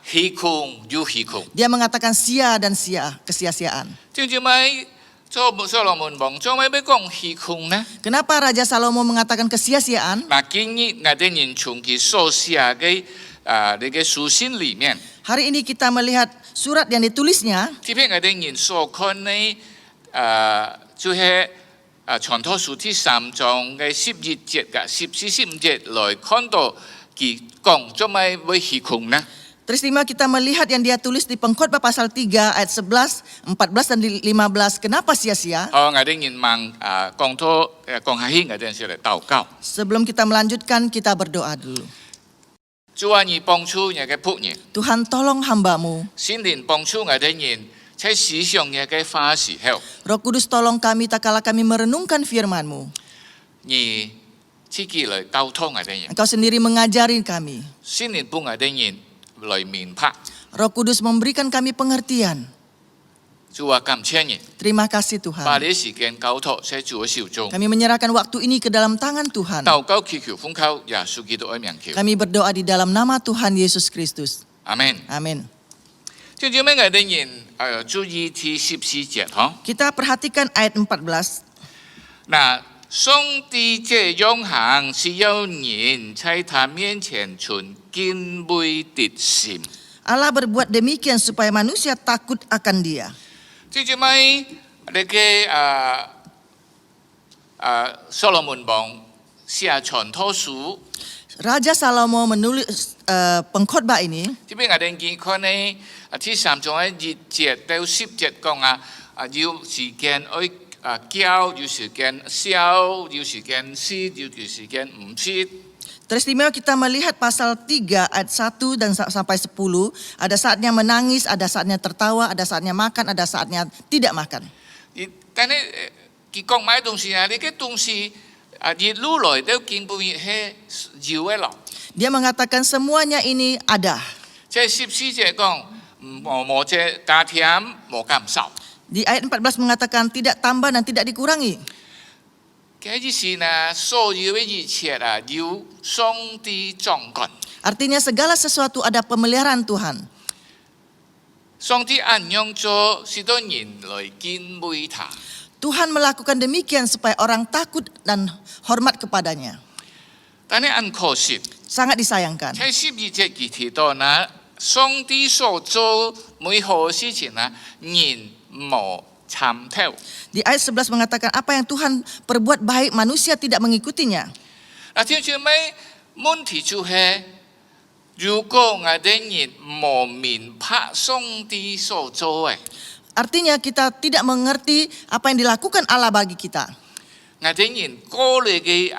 Speaker 6: 虛空又虛空。
Speaker 3: Dia mengatakan sia dan sia, kesia-siaan.
Speaker 6: 聽住咪做所羅門王做咩要講虛空呢？
Speaker 3: Kenapa Raja Salomo mengatakan kesia-siaan?
Speaker 6: 嗱，今日我哋人從佢所寫嘅呢個書信裡面，
Speaker 3: Hari ini kita melihat surat yang ditulisnya,
Speaker 6: 特別我哋人所看嘅就係傳道書第3章嘅11節嘅14、15節來看到佢講做咩會虛空呢？
Speaker 3: terima kita melihat yang dia tulis di Pengkhotbah pasal 3 ayat 11, 14 dan 15. Kenapa sia-sia?
Speaker 6: 我哋人問講下去，我哋先嚟禱告。
Speaker 3: Sebelum kita melanjutkan, kita berdoa dulu.
Speaker 6: 主啊，你幫助你嘅僕人，
Speaker 3: Tuhan tolong hamba-Mu.
Speaker 6: 聖靈幫助我哋人在思想你嘅話時候，
Speaker 3: Roh Kudus tolong kami tak kala kami merenungkan firman-Mu.
Speaker 6: 你自己嚟溝通我哋人，
Speaker 3: Engkau sendiri mengajari kami.
Speaker 6: 聖靈幫我哋人來明白，
Speaker 3: Roh Kudus memberikan kami pengertian.
Speaker 6: 主啊，感謝你，
Speaker 3: Terima kasih
Speaker 6: 把
Speaker 3: Tuhan.
Speaker 6: 你時間交託喺主嘅手中。
Speaker 3: Kami menyerahkan waktu ini ke dalam tangan Tuhan.
Speaker 6: 禱告祈求奉靠耶穌基督嘅名求，
Speaker 3: Kami berdoa di dalam nama Tuhan Yesus Kristus.
Speaker 6: 阿門。
Speaker 3: Amin.
Speaker 6: 最最尾我哋人注意第14節嗬。
Speaker 3: Kita perhatikan ayat 14.
Speaker 6: 嗱，上帝這樣行是要人在他面前存敬畏的心。
Speaker 3: Allah berbuat demikian supaya manusia takut akan Dia.
Speaker 6: 最最尾你嘅所羅門王寫傳道書，
Speaker 3: Raja Salomo menulis pengkhotbah ini.
Speaker 6: 這邊我哋見看呢，第3章嘅1節到10節講要時間愛教，要時間笑，要時間詩，要時間唔詩。
Speaker 3: Teristimewa kita melihat pasal 3 ayat 1 dan sampai 10. Ada saatnya menangis, ada saatnya tertawa, ada saatnya makan, ada saatnya tidak makan.
Speaker 6: 但係佢講買東西啊，你嘅東西一路來都見不係要嘅咯。
Speaker 3: Dia mengatakan semuanya ini ada.
Speaker 6: 即係14節講冇這加添，冇減少。
Speaker 3: Di ayat 14 mengatakan tidak tambah dan tidak dikurangi.
Speaker 6: 嘅意思呢，所有嘅一切要上帝掌管。
Speaker 3: Artinya segala sesuatu ada pemeliharaan Tuhan.
Speaker 6: 上帝安樣做，使到人來敬畏他。
Speaker 3: Tuhan melakukan demikian supaya orang takut dan hormat kepadanya.
Speaker 6: 但係很可惜，
Speaker 3: Sangat disayangkan.
Speaker 6: 喺12節佢提到呢，上帝所做每項事情呢，人冇參透。
Speaker 3: Di ayat 11 mengatakan apa yang Tuhan perbuat baik manusia tidak mengikutinya.
Speaker 6: 嗱，條條尾問題就係，如果我哋人冇明白上帝所做嘅，
Speaker 3: Artinya kita tidak mengerti apa yang dilakukan Allah bagi kita.
Speaker 6: 我哋人過嚟嘅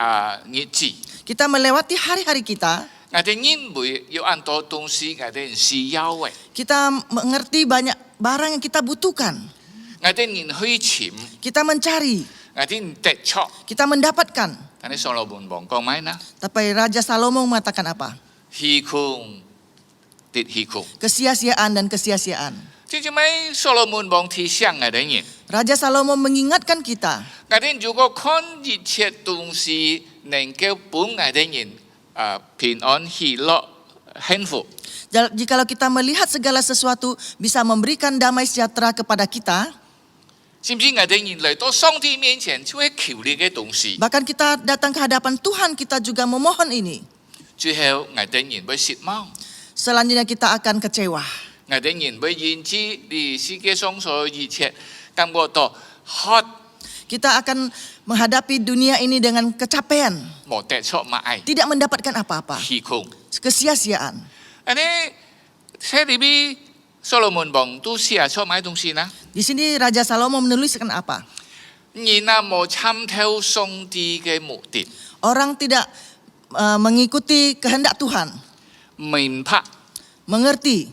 Speaker 6: 日子，
Speaker 3: Kita melewati hari-hari kita.
Speaker 6: 我哋人會有很多東西我哋人需要嘅，
Speaker 3: Kita mengerti banyak barang yang kita butuhkan.
Speaker 6: 我哋人去尋，
Speaker 3: Kita mencari.
Speaker 6: 我哋人得着。
Speaker 3: Kita mendapatkan.
Speaker 6: 但係所羅門王講咩呢？
Speaker 3: Tapi Raja Salomo mengatakan apa?
Speaker 6: 虛空的虛空。
Speaker 3: Kesia-siaan dan kesia-siaan.
Speaker 6: 即係咪所羅門王提醒我哋人？
Speaker 3: Raja Salomo mengingatkan kita.
Speaker 6: 我哋如果看一切東西能夠幫我哋人平安喜樂幸福。
Speaker 3: Jikalau kita melihat segala sesuatu bisa memberikan damai sejahtera kepada kita,
Speaker 6: 是唔是我哋人嚟到上帝面前就會求呢嘅東西？
Speaker 3: bahkan kita datang ke hadapan Tuhan kita juga memohon ini.
Speaker 6: 最後我哋人會失望，
Speaker 3: Selanjutnya kita akan kecewa.
Speaker 6: 我哋人會因此呢世界上所有一切感覺到渴
Speaker 3: Kita akan menghadapi dunia ini dengan kecapean,
Speaker 6: 冇得着乜愛
Speaker 3: tidak mendapatkan apa-apa,
Speaker 6: 虛空。
Speaker 3: kesia-siaan.
Speaker 6: อันนี้喺裏邊所羅門王都寫出乜東西呢？
Speaker 3: Di sini Raja Salomo menuliskan apa?
Speaker 6: 人冇參透上帝嘅目的，
Speaker 3: Orang tidak mengikuti kehendak Tuhan,
Speaker 6: 明白。
Speaker 3: mengerti.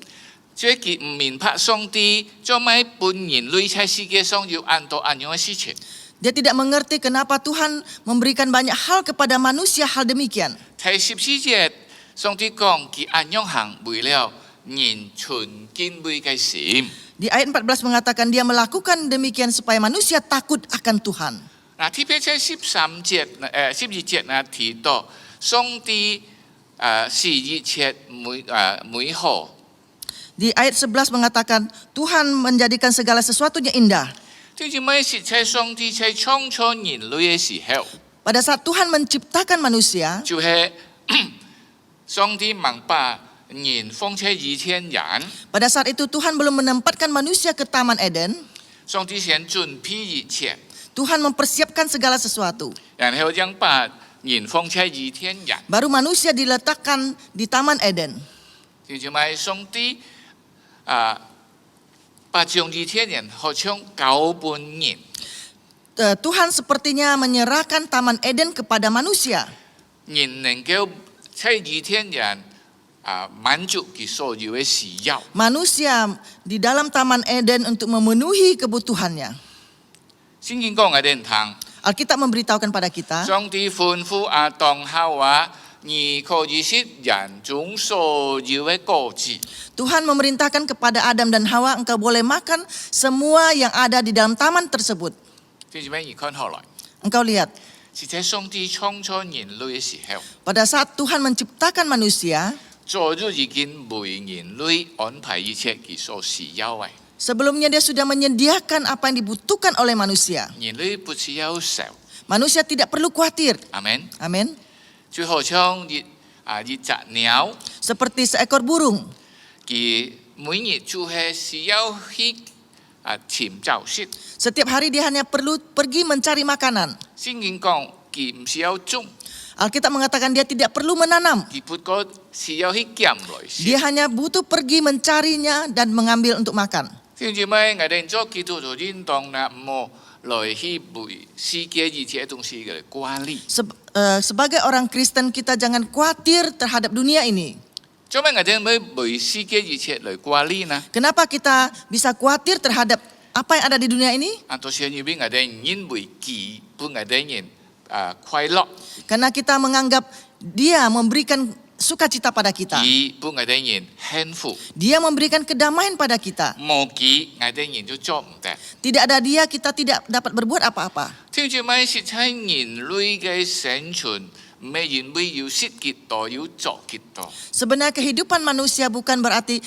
Speaker 6: 即係唔明白上帝做咩本人類喺世界上要按到按樣嘅事情。
Speaker 3: Dia tidak mengerti kenapa Tuhan memberikan banyak hal kepada manusia hal demikian.
Speaker 6: 第14節，上帝講佢按樣行為了人存敬畏嘅心。
Speaker 3: Di ayat 14 mengatakan dia melakukan demikian supaya manusia takut akan Tuhan.
Speaker 6: 嗱，特別喺13節12節呢提到上帝是一切美好。
Speaker 3: Di ayat 11 mengatakan Tuhan menjadikan segala sesuatunya indah.
Speaker 6: 即係咩事？喺上帝喺創造人類嘅時候，
Speaker 3: Pada saat Tuhan menciptakan manusia,
Speaker 6: 就係上帝明白人放喺伊甸園，
Speaker 3: pada saat itu Tuhan belum menempatkan manusia ke Taman Eden.
Speaker 6: 上帝先準備一切，
Speaker 3: Tuhan mempersiapkan segala sesuatu.
Speaker 6: 然後將把人放喺伊甸園。
Speaker 3: Baru manusia diletakkan di Taman Eden.
Speaker 6: 就係咪上帝把將伊甸園好像交俾人，
Speaker 3: Tuhan sepertinya menyerahkan Taman Eden kepada manusia.
Speaker 6: 人能夠喺伊甸園滿足佢所有嘅需要。
Speaker 3: Manusia di dalam Taman Eden untuk memenuhi kebutuhannya.
Speaker 6: 聖經講我哋聽，
Speaker 3: Alkitab memberitahukan pada kita,
Speaker 6: 上帝吩咐亞當夏娃你可以食人中所有的果子。
Speaker 3: Tuhan memerintahkan kepada Adam dan Hawa, engkau boleh makan semua yang ada di dalam taman tersebut.
Speaker 6: 弟兄姊妹，你看後來，
Speaker 3: Engkau lihat,
Speaker 6: 是在上帝創造人類嘅時候，
Speaker 3: pada saat Tuhan menciptakan manusia,
Speaker 6: 早就已經為人類安排一切佢所需要嘅。
Speaker 3: sebelumnya dia sudah menyediakan apa yang dibutuhkan oleh manusia.
Speaker 6: 人類不需要愁，
Speaker 3: Manusia tidak perlu khawatir.
Speaker 6: 阿門。
Speaker 3: Amin.
Speaker 6: 就好像一隻鳥，
Speaker 3: Seperti seekor burung.
Speaker 6: 佢每日就係需要去尋找食。
Speaker 3: Setiap hari dia hanya perlu pergi mencari makanan.
Speaker 6: 聖經講佢唔需要種，
Speaker 3: Alkitab mengatakan dia tidak perlu menanam.
Speaker 6: 佢不過需要去揀來食。
Speaker 3: Dia hanya butuh pergi mencarinya dan mengambil untuk makan.
Speaker 6: 弟兄姊妹，我哋做基督徒應當那麼來去為世界一切東西嘅管理。
Speaker 3: Sebagai orang Kristen kita jangan khawatir terhadap dunia ini.
Speaker 6: 做咩我哋咪為世界一切來管理呢？
Speaker 3: Kenapa kita bisa khawatir terhadap apa yang ada di dunia ini?
Speaker 6: 多時因為我哋因為佢本我哋人快樂，
Speaker 3: Karena kita menganggap dia memberikan sukacita pada kita.
Speaker 6: 佢本我哋人幸福，
Speaker 3: Dia memberikan kedamaian pada kita.
Speaker 6: 冇佢我哋人就做唔得。
Speaker 3: Tidak ada dia kita tidak dapat berbuat apa-apa.
Speaker 6: 弟兄姊妹，實在人類嘅生存，唔係因為要識幾多，要做幾多。
Speaker 3: Sebenarnya kehidupan manusia bukan berarti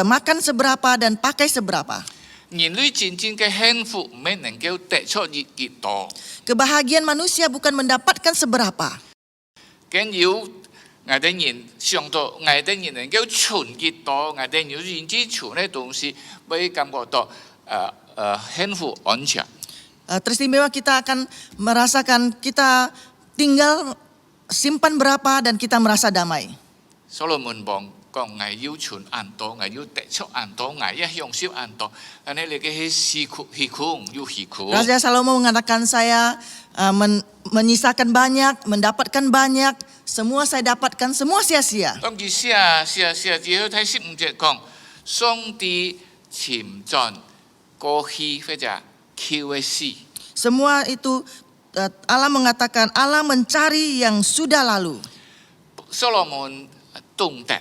Speaker 3: makan seberapa dan pakai seberapa.
Speaker 6: 人類真正嘅幸福，唔係能夠得出幾多，
Speaker 3: Kebahagiaan manusia bukan mendapatkan seberapa.
Speaker 6: 更要我哋人上到我哋人能夠存幾多，我哋要認知存嘅東西，會感覺到幸福安詳。
Speaker 3: Teristimewa kita akan merasakan kita tinggal simpan berapa dan kita merasa damai.
Speaker 6: 所羅門王講：我要存安多，我要得出安多，我要享受安多。但係你嘅係虛空，要虛空。
Speaker 3: Raja Salomo mengatakan saya menyisakan banyak, mendapatkan banyak, semua saya dapatkan, semua sia-sia.
Speaker 6: 當佢寫之後睇15節講，上帝潛在過去或者QSC。
Speaker 3: Semua itu Allah mengatakan Allah mencari yang sudah lalu.
Speaker 6: 所羅門懂得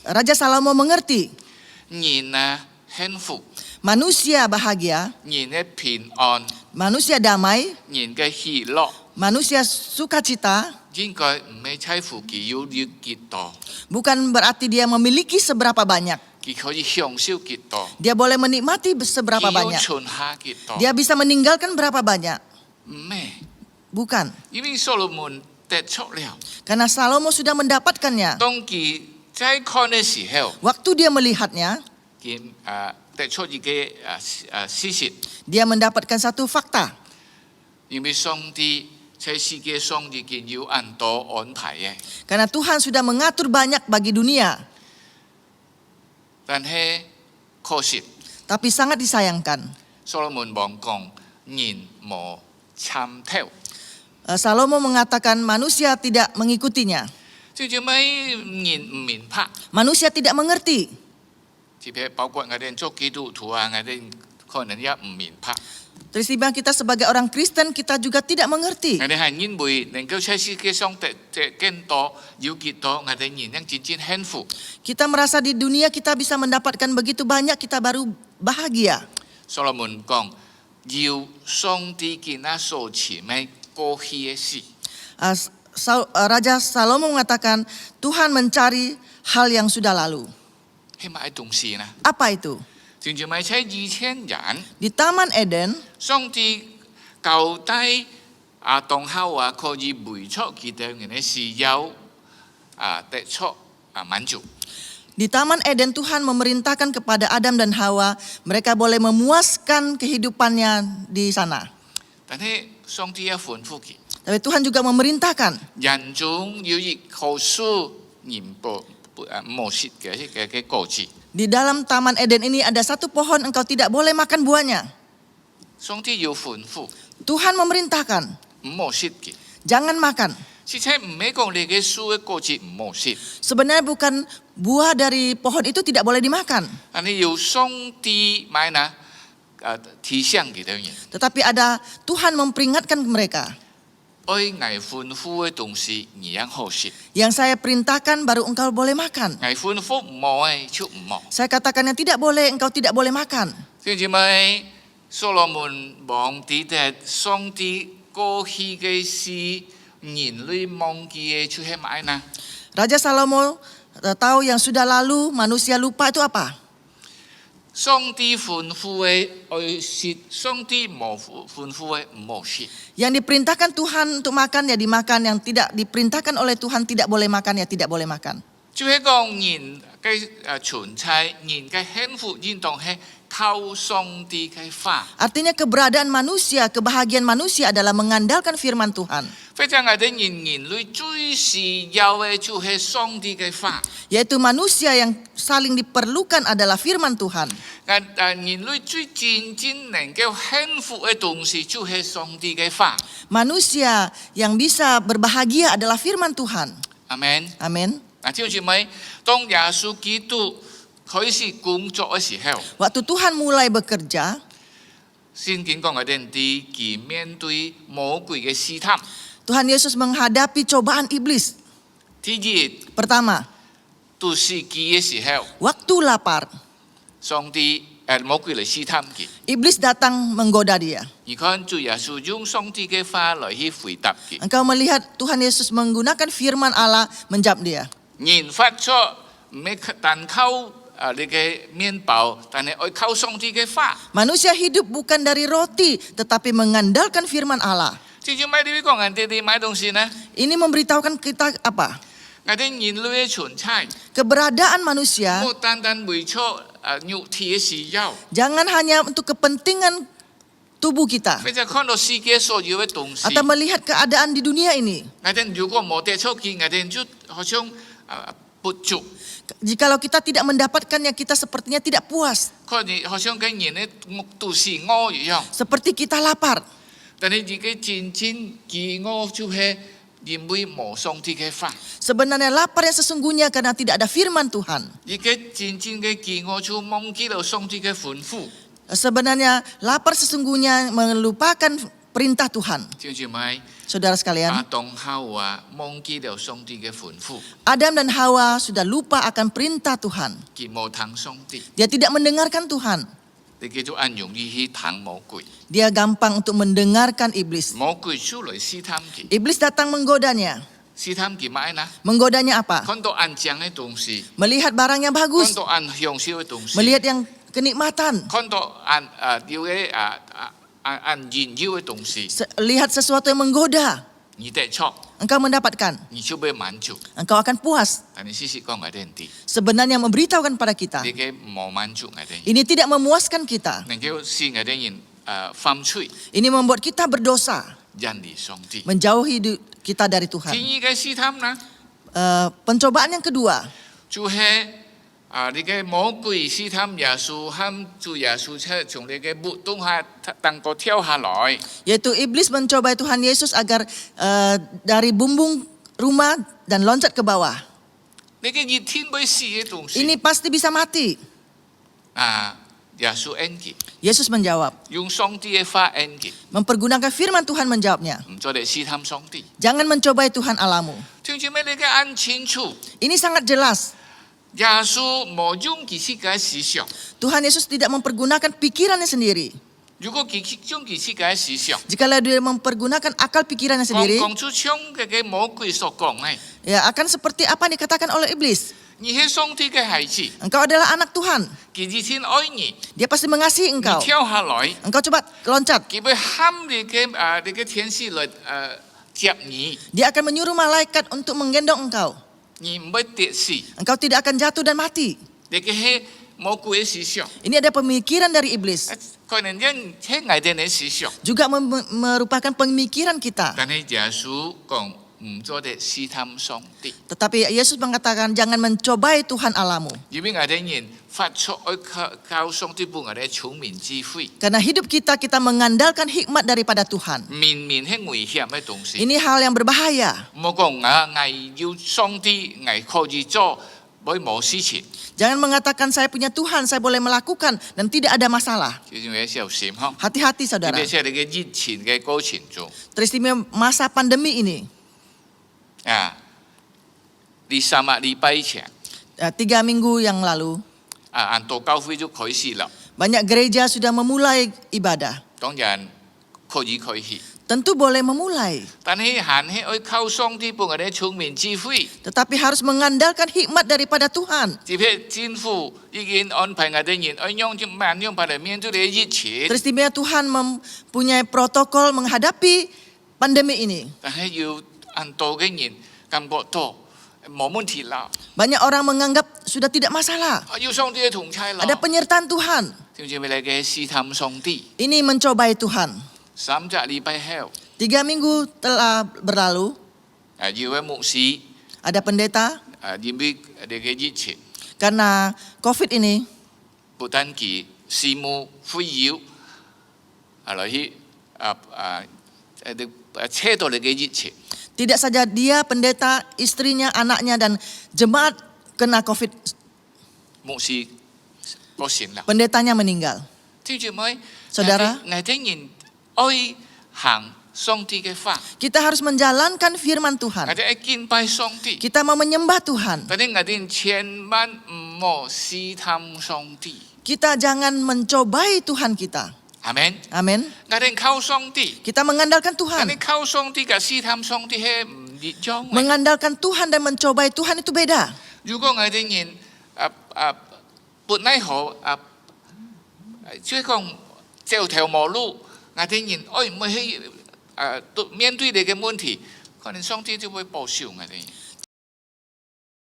Speaker 3: Raja Salomo mengerti
Speaker 6: 人幸福，
Speaker 3: manusia bahagia,
Speaker 6: 人嘅平安，
Speaker 3: manusia damai,
Speaker 6: 人嘅喜樂，
Speaker 3: manusia sukacita,
Speaker 6: 應該唔係在乎佢要幾多，
Speaker 3: bukan berarti dia memiliki seberapa banyak.
Speaker 6: 佢可以享受幾多，
Speaker 3: Dia boleh menikmati seberapa
Speaker 6: 佢要
Speaker 3: banyak.
Speaker 6: 存下幾多，
Speaker 3: Dia bisa meninggalkan berapa banyak.
Speaker 6: 唔係，
Speaker 3: Bukan.
Speaker 6: 因為所羅門得出了，
Speaker 3: Karena Salomo sudah mendapatkannya.
Speaker 6: 當佢在看嘅時候，
Speaker 3: Waktu dia melihatnya,
Speaker 6: 佢得出一個事實，
Speaker 3: dia mendapatkan satu fakta.
Speaker 6: 因為上帝在世界上已經有很多安排嘅，
Speaker 3: Karena Tuhan sudah mengatur banyak bagi dunia.
Speaker 6: 但係可惜，
Speaker 3: Tapi sangat disayangkan.
Speaker 6: 所羅門王講人冇參透。
Speaker 3: Salomo mengatakan manusia tidak mengikutinya.
Speaker 6: 最最尾人唔明白，
Speaker 3: Manusia tidak mengerti.
Speaker 6: 特別包括我哋做基督徒我哋可能也唔明白。
Speaker 3: Teristimewa kita sebagai orang Kristen kita juga tidak mengerti.
Speaker 6: 我哋係因為能夠在世界上得更多有幾多，我哋人生真正幸福。
Speaker 3: Kita merasa di dunia kita bisa mendapatkan begitu banyak kita baru bahagia.
Speaker 6: 所羅門講要上帝嘅那所賜嘅過去嘅事，
Speaker 3: Raja Salomo mengatakan Tuhan mencari hal yang sudah lalu.
Speaker 6: 係咪東西呢？
Speaker 3: Apa itu?
Speaker 6: 正正咪在2000人，
Speaker 3: Di Taman Eden,
Speaker 6: 上帝交代亞當夏娃可以為出佢哋嘅需要得出滿足。
Speaker 3: di Taman Eden Tuhan memerintahkan kepada Adam dan Hawa mereka boleh memuaskan kehidupannya di sana.
Speaker 6: 但係上帝也吩咐佢，
Speaker 3: Tapi Tuhan juga memerintahkan
Speaker 6: 人中要一棵樹人冇食嘅果子。
Speaker 3: di dalam Taman Eden ini ada satu pohon engkau tidak boleh makan buahnya.
Speaker 6: 上帝要吩咐，
Speaker 3: Tuhan memerintahkan
Speaker 6: 唔好食嘅。
Speaker 3: jangan makan.
Speaker 6: 實際唔係講你嘅樹嘅果子唔好食，
Speaker 3: Sebenarnya bukan buah dari pohon itu tidak boleh dimakan.
Speaker 6: 但係要上帝買提醒佢哋人，
Speaker 3: Tetapi ada Tuhan memperingatkan mereka.
Speaker 6: 愛捱歡呼嘅東西，而樣好食。
Speaker 3: Yang saya perintahkan baru engkau boleh makan.
Speaker 6: 捱歡呼唔好嘅，就唔好。
Speaker 3: Saya katakan yang tidak boleh, engkau tidak boleh makan.
Speaker 6: 弟兄姊妹，所羅門忘記咗上帝過去嘅事，人類忘記嘅就係乜呢？
Speaker 3: Raja Salomo tahu yang sudah lalu, manusia lupa itu apa?
Speaker 6: 上帝歡呼嘅愛食，上帝冇歡呼嘅唔好食。
Speaker 3: Yang diperintahkan Tuhan untuk makan ya dimakan, yang tidak diperintahkan oleh Tuhan tidak boleh makan ya tidak boleh makan.
Speaker 6: 就係講人嘅存在，人嘅幸福應當係靠上帝嘅法。
Speaker 3: Artinya keberadaan manusia, kebahagiaan manusia adalah mengandalkan firman Tuhan.
Speaker 6: 非常我哋人類最需要嘅就係上帝嘅法。
Speaker 3: Yaitu manusia yang saling diperlukan adalah firman Tuhan.
Speaker 6: 人類最真正能夠幸福嘅東西就係上帝嘅法。
Speaker 3: Manusia yang bisa berbahagia adalah firman Tuhan.
Speaker 6: Amen。
Speaker 3: Amin.
Speaker 6: 嗱，弟兄姊妹，當耶穌基督開始工作嘅時候，
Speaker 3: Waktu Tuhan mulai bekerja,
Speaker 6: 聖經講我哋佢面對魔鬼嘅試探。
Speaker 3: Tuhan Yesus menghadapi cobaan iblis.
Speaker 6: 第一，
Speaker 3: Pertama,
Speaker 6: 到時機嘅時候，
Speaker 3: waktu lapar,
Speaker 6: 上帝魔鬼嚟試探佢。
Speaker 3: iblis datang menggoda dia.
Speaker 6: 而看主耶穌用上帝嘅話嚟去回答佢。
Speaker 3: Engkau melihat Tuhan Yesus menggunakan firman Allah menjawab dia.
Speaker 6: 人發出唔係單靠你嘅麵包，但係愛靠上帝嘅話。
Speaker 3: Manusia hidup bukan dari roti, tetapi mengandalkan firman Allah.
Speaker 6: 至少買啲講人哋買東西呢，
Speaker 3: Ini memberitahukan kita apa?
Speaker 6: 我哋人類嘅存在，
Speaker 3: Keberadaan manusia
Speaker 6: 冇單單為咗肉體嘅需要，
Speaker 3: jangan hanya untuk kepentingan tubuh kita
Speaker 6: 或者看到世界所有嘅東西。
Speaker 3: atau melihat keadaan di dunia ini.
Speaker 6: 我哋如果冇得出見，我哋就好像不足，
Speaker 3: Jikalau kita tidak mendapatkannya, kita sepertinya tidak puas.
Speaker 6: 好像跟人嘅肚是餓一樣。
Speaker 3: Seperti kita lapar.
Speaker 6: 但係自己真正飢餓就係因為冇上帝嘅法。
Speaker 3: Sebenarnya lapar yang sesungguhnya karena tidak ada firman Tuhan.
Speaker 6: 而家真正嘅飢餓就忘記了上帝嘅吩咐。
Speaker 3: Sebenarnya lapar sesungguhnya melupakan perintah Tuhan.
Speaker 6: 弟兄姊妹，
Speaker 3: Saudara
Speaker 6: 亞
Speaker 3: sekalian,
Speaker 6: 當夏娃忘記了上帝嘅吩咐，
Speaker 3: Adam dan Hawa sudah lupa akan perintah Tuhan.
Speaker 6: 佢冇聽上帝，
Speaker 3: Dia tidak mendengarkan Tuhan.
Speaker 6: 你叫做按容易去聽魔鬼。
Speaker 3: Dia gampang untuk mendengarkan iblis.
Speaker 6: 魔鬼出嚟試探佢，
Speaker 3: Iblis datang menggodanya.
Speaker 6: 試探佢乜呢？
Speaker 3: Menggodanya apa?
Speaker 6: 看到按正嘅東西，
Speaker 3: Melihat barang yang
Speaker 6: 看
Speaker 3: bagus.
Speaker 6: 到按享受嘅東西，
Speaker 3: Melihat yang kenikmatan.
Speaker 6: 看到按炫耀嘅東西，
Speaker 3: Lihat sesuatu yang menggoda.
Speaker 6: 你得錯，
Speaker 3: Engkau mendapatkan.
Speaker 6: 你就被滿足。
Speaker 3: Engkau akan puas.
Speaker 6: 但係事實講我哋啲，
Speaker 3: Sebenarnya memberitahukan pada kita.
Speaker 6: 你嘅冇滿足我哋，
Speaker 3: Ini tidak memuaskan kita.
Speaker 6: 能夠使我哋人犯罪，
Speaker 3: Ini membuat kita berdosa.
Speaker 6: 人離上帝。
Speaker 3: Menjauhi kita dari
Speaker 6: 第
Speaker 3: Tuhan.
Speaker 6: 二嘅試探呢，
Speaker 3: Pencobaan yang kedua.
Speaker 6: 就係你嘅魔鬼試探耶穌，喊主耶穌出從你嘅木洞下能夠跳下來。
Speaker 3: Yaitu iblis mencobai Tuhan Yesus agar dari bumbung rumah dan loncat ke bawah.
Speaker 6: 你嘅熱天會死嘅東西。
Speaker 3: Ini pasti bisa mati.
Speaker 6: 耶穌恩佢，
Speaker 3: Yesus menjawab.
Speaker 6: 用上帝嘅法恩佢，
Speaker 3: Mempergunakan firman Tuhan menjawabnya.
Speaker 6: 唔再嚟試探上帝。
Speaker 3: Jangan mencobai Tuhan Allahmu.
Speaker 6: 聽住咩？你嘅按清楚，
Speaker 3: Ini sangat jelas.
Speaker 6: 耶穌冇用佢自己嘅思想。
Speaker 3: Tuhan Yesus tidak mempergunakan pikirannya sendiri.
Speaker 6: 如果佢用佢自己嘅思想，
Speaker 3: Jikalau dia mempergunakan akal pikirannya sendiri,
Speaker 6: 講出像嘅魔鬼所講嘅，
Speaker 3: ya akan seperti apa yang dikatakan oleh iblis.
Speaker 6: 你係上帝嘅孩子，
Speaker 3: Engkau adalah anak Tuhan.
Speaker 6: 佢熱天愛你，
Speaker 3: Dia pasti mengasihi
Speaker 6: 你
Speaker 3: engkau.
Speaker 6: 跳下來。
Speaker 3: Engkau coba loncat.
Speaker 6: 佢會喊你嘅天使來接你，
Speaker 3: Dia akan menyuruh malaikat untuk menggendong engkau.
Speaker 6: 你唔會跌死。
Speaker 3: Engkau tidak akan jatuh dan mati.
Speaker 6: 你嘅係魔鬼嘅思想，
Speaker 3: Ini ada pemikiran dari iblis.
Speaker 6: 可能因係我哋嘅思想，
Speaker 3: Juga merupakan pemikiran kita.
Speaker 6: 但係耶穌講唔做哋試探上帝，
Speaker 3: Tetapi Yesus mengatakan jangan mencobai Tuhan Allahmu.
Speaker 6: 因為我哋人發出愛靠上帝，幫我哋聰明智慧，
Speaker 3: Karena hidup kita mengandalkan hikmat daripada Tuhan.
Speaker 6: 面面係危險嘅東西。
Speaker 3: Ini hal yang berbahaya.
Speaker 6: 唔好講我要上帝，我可以做每冇事情，
Speaker 3: Jangan mengatakan saya punya Tuhan, saya boleh melakukan dan tidak ada masalah.
Speaker 6: 就因為小心嗬。
Speaker 3: Hati-hati
Speaker 6: 特
Speaker 3: saudara.
Speaker 6: 別係你嘅疫情嘅過程中，
Speaker 3: Teristimewa masa pandemi ini.
Speaker 6: 呢3個禮拜前，
Speaker 3: 3 minggu yang lalu,
Speaker 6: 按道教會就開始啦。
Speaker 3: banyak gereja sudah memulai ibadah.
Speaker 6: 當然可以開始，
Speaker 3: Tentu boleh memulai,
Speaker 6: 但係還係要靠上帝幫我哋聰明智慧。
Speaker 3: tetapi harus mengandalkan hikmat daripada Tuhan.
Speaker 6: 特別政府已經安排我哋人要用萬用把嚟面對呢疫情，
Speaker 3: Teristimewa Tuhan mempunyai protokol menghadapi pandemi ini.
Speaker 6: 但係要按道嘅人感覺到冇問題啦，
Speaker 3: Banyak orang menganggap sudah tidak masalah.
Speaker 6: 要上帝嘅同在啦。
Speaker 3: Ada penyertaan Tuhan.
Speaker 6: 點知咪你嘅試探上帝
Speaker 3: Ini mencobai Tuhan.
Speaker 6: 3隻禮拜後，
Speaker 3: 3 minggu telah berlalu,
Speaker 6: 要位牧師
Speaker 3: ada pendeta
Speaker 6: 因為你嘅疫情，
Speaker 3: karena COVID ini
Speaker 6: 不單止事務紛擾，來去車到你嘅疫情，
Speaker 3: tidak saja dia, pendeta, istrinya, anaknya dan jemaat kena COVID.
Speaker 6: 牧師過身啦。
Speaker 3: Pendetanya meninggal.
Speaker 6: 聽住咪，
Speaker 3: Saudara
Speaker 6: 我哋人愛行上帝嘅法，
Speaker 3: Kita harus menjalankan firman
Speaker 6: 我
Speaker 3: Tuhan.
Speaker 6: 哋愛敬拜上帝，
Speaker 3: Kita mau menyembah Tuhan.
Speaker 6: 但係我哋千萬唔好試探上帝。
Speaker 3: Kita jangan mencobai Tuhan kita.
Speaker 6: 阿們，
Speaker 3: Amin.
Speaker 6: 我哋靠上帝，
Speaker 3: Kita mengandalkan
Speaker 6: 但
Speaker 3: Tuhan.
Speaker 6: 係靠上帝嘅試探上帝係唔一樣嘅。
Speaker 3: Mengandalkan Tuhan dan mencobai Tuhan itu beda.
Speaker 6: 如果我哋人本來好即係講走條無路，我哋人愛唔去面對你嘅問題，可能上帝就會保守我哋。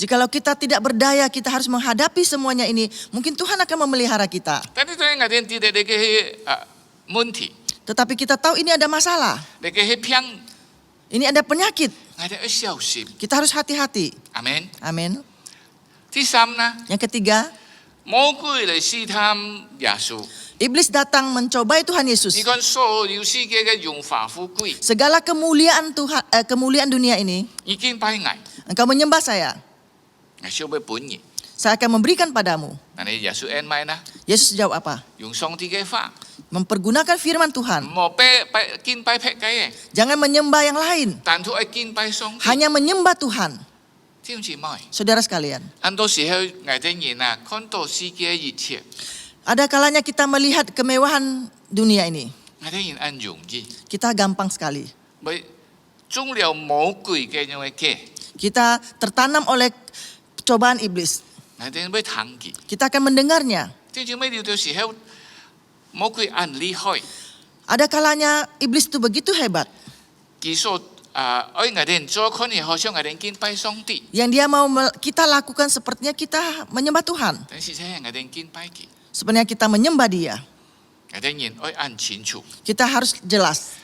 Speaker 3: Jikalau kita tidak berdaya, kita harus menghadapi semuanya ini. Mungkin Tuhan akan memelihara kita.
Speaker 6: 但係當我哋知道你嘅問題，
Speaker 3: Tetapi kita tahu ini ada masalah.
Speaker 6: 你嘅病，
Speaker 3: Ini ada penyakit.
Speaker 6: 我哋要小心。
Speaker 3: Kita harus hati-hati.
Speaker 6: 阿們。
Speaker 3: Amin.
Speaker 6: 第三呢，
Speaker 3: Yang ketiga,
Speaker 6: 魔鬼嚟試探耶穌。
Speaker 3: iblis datang mencobai Tuhan
Speaker 6: 你
Speaker 3: Yesus.
Speaker 6: 講所有世界嘅榮華富貴
Speaker 3: Segala kemuliaan Tuhan, kemuliaan dunia ini,
Speaker 6: 已經拜危，
Speaker 3: engkau menyembah saya,
Speaker 6: 耶穌會本人。
Speaker 3: saya akan memberikan padamu.
Speaker 6: 但係耶穌安咪呢？
Speaker 3: Yesus jawab apa?
Speaker 6: 用上帝嘅法，
Speaker 3: Mempergunakan firman Tuhan.
Speaker 6: 唔好敬拜劈嘅，
Speaker 3: Jangan menyembah yang lain.
Speaker 6: 但都係敬拜上帝。
Speaker 3: Hanya menyembah Tuhan.
Speaker 6: 聽住咪？
Speaker 3: Saudara sekalian,
Speaker 6: 很多時候我哋人啊，看到世界一切，
Speaker 3: ada kalanya kita melihat kemewahan dunia ini.
Speaker 6: 我哋人很容易，
Speaker 3: Kita gampang sekali.
Speaker 6: 咪中了魔鬼嘅樣嘅嘅，
Speaker 3: Kita tertanam oleh cobaan iblis.
Speaker 6: 我哋會聽見。
Speaker 3: Kita akan mendengarnya.
Speaker 6: 聽住咩？有啲時候魔鬼很厲害，
Speaker 3: Ada kalanya iblis itu begitu hebat.
Speaker 6: 其實我哋人做可能好像我哋敬拜上帝，
Speaker 3: Yang dia mau kita lakukan sepertinya kita menyembah Tuhan.
Speaker 6: 但是真係我哋敬拜佢，
Speaker 3: Sebenarnya kita menyembah dia.
Speaker 6: 我哋人愛按清楚。
Speaker 3: Kita harus jelas.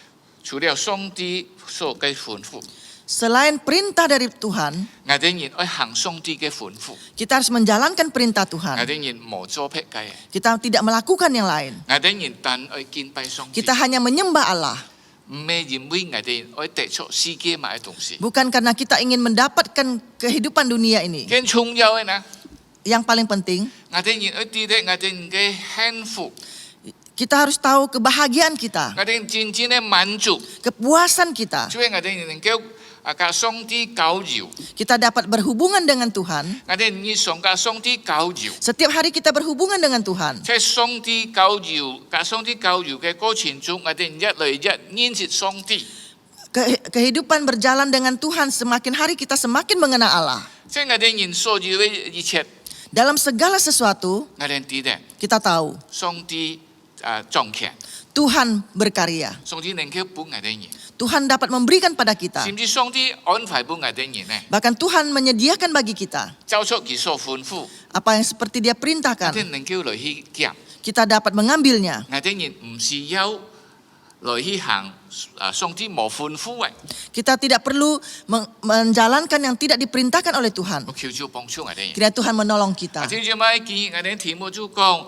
Speaker 6: 除了上帝所嘅吩咐，
Speaker 3: Selain perintah dari Tuhan,
Speaker 6: 我哋人愛行上帝嘅吩咐，
Speaker 3: kita harus menjalankan perintah
Speaker 6: 我
Speaker 3: Tuhan.
Speaker 6: 哋人冇做撇嘅，
Speaker 3: Kita tidak melakukan yang lain.
Speaker 6: 我哋人但愛敬拜上帝，
Speaker 3: Kita hanya menyembah Allah.
Speaker 6: 唔係因為我哋愛得出世界買嘅東西。
Speaker 3: Bukan karena kita ingin mendapatkan kehidupan dunia ini.
Speaker 6: 更重要嘅呢，
Speaker 3: Yang paling penting,
Speaker 6: 我哋人愛知道我哋人嘅幸福，
Speaker 3: kita harus tahu kebahagiaan kita,
Speaker 6: 我哋真正嘅滿足，
Speaker 3: kepuasan kita.
Speaker 6: 所以我哋人能夠甲上帝交流，
Speaker 3: Kita dapat berhubungan dengan Tuhan.
Speaker 6: 我哋日常甲上帝交流。
Speaker 3: Setiap hari kita berhubungan dengan Tuhan.
Speaker 6: 在上帝交流、甲上帝交流嘅過程中，我哋一來一認識上帝。
Speaker 3: Kehidupan berjalan dengan Tuhan, semakin hari kita semakin mengenal Allah.
Speaker 6: 即係我哋人所有嘅一切，
Speaker 3: Dalam segala sesuatu,
Speaker 6: 我哋知道
Speaker 3: kita tahu
Speaker 6: 上帝掌權，
Speaker 3: Tuhan berkarya.
Speaker 6: 上帝能夠幫我哋人，
Speaker 3: Tuhan dapat memberikan pada kita.
Speaker 6: 甚至上帝安排幫我哋人呢，
Speaker 3: Bahkan Tuhan menyediakan bagi kita
Speaker 6: 照出佢所吩咐，
Speaker 3: apa yang seperti Dia
Speaker 6: 我
Speaker 3: perintahkan.
Speaker 6: 哋能夠來去夾。
Speaker 3: Kita dapat mengambilnya.
Speaker 6: 我哋人唔是要來去行上帝冇吩咐嘅，
Speaker 3: Kita tidak perlu menjalankan yang tidak diperintahkan oleh Tuhan.
Speaker 6: 我求主幫助我哋人。
Speaker 3: Kiranya Tuhan menolong kita.
Speaker 6: 聽住咪見我哋題目就講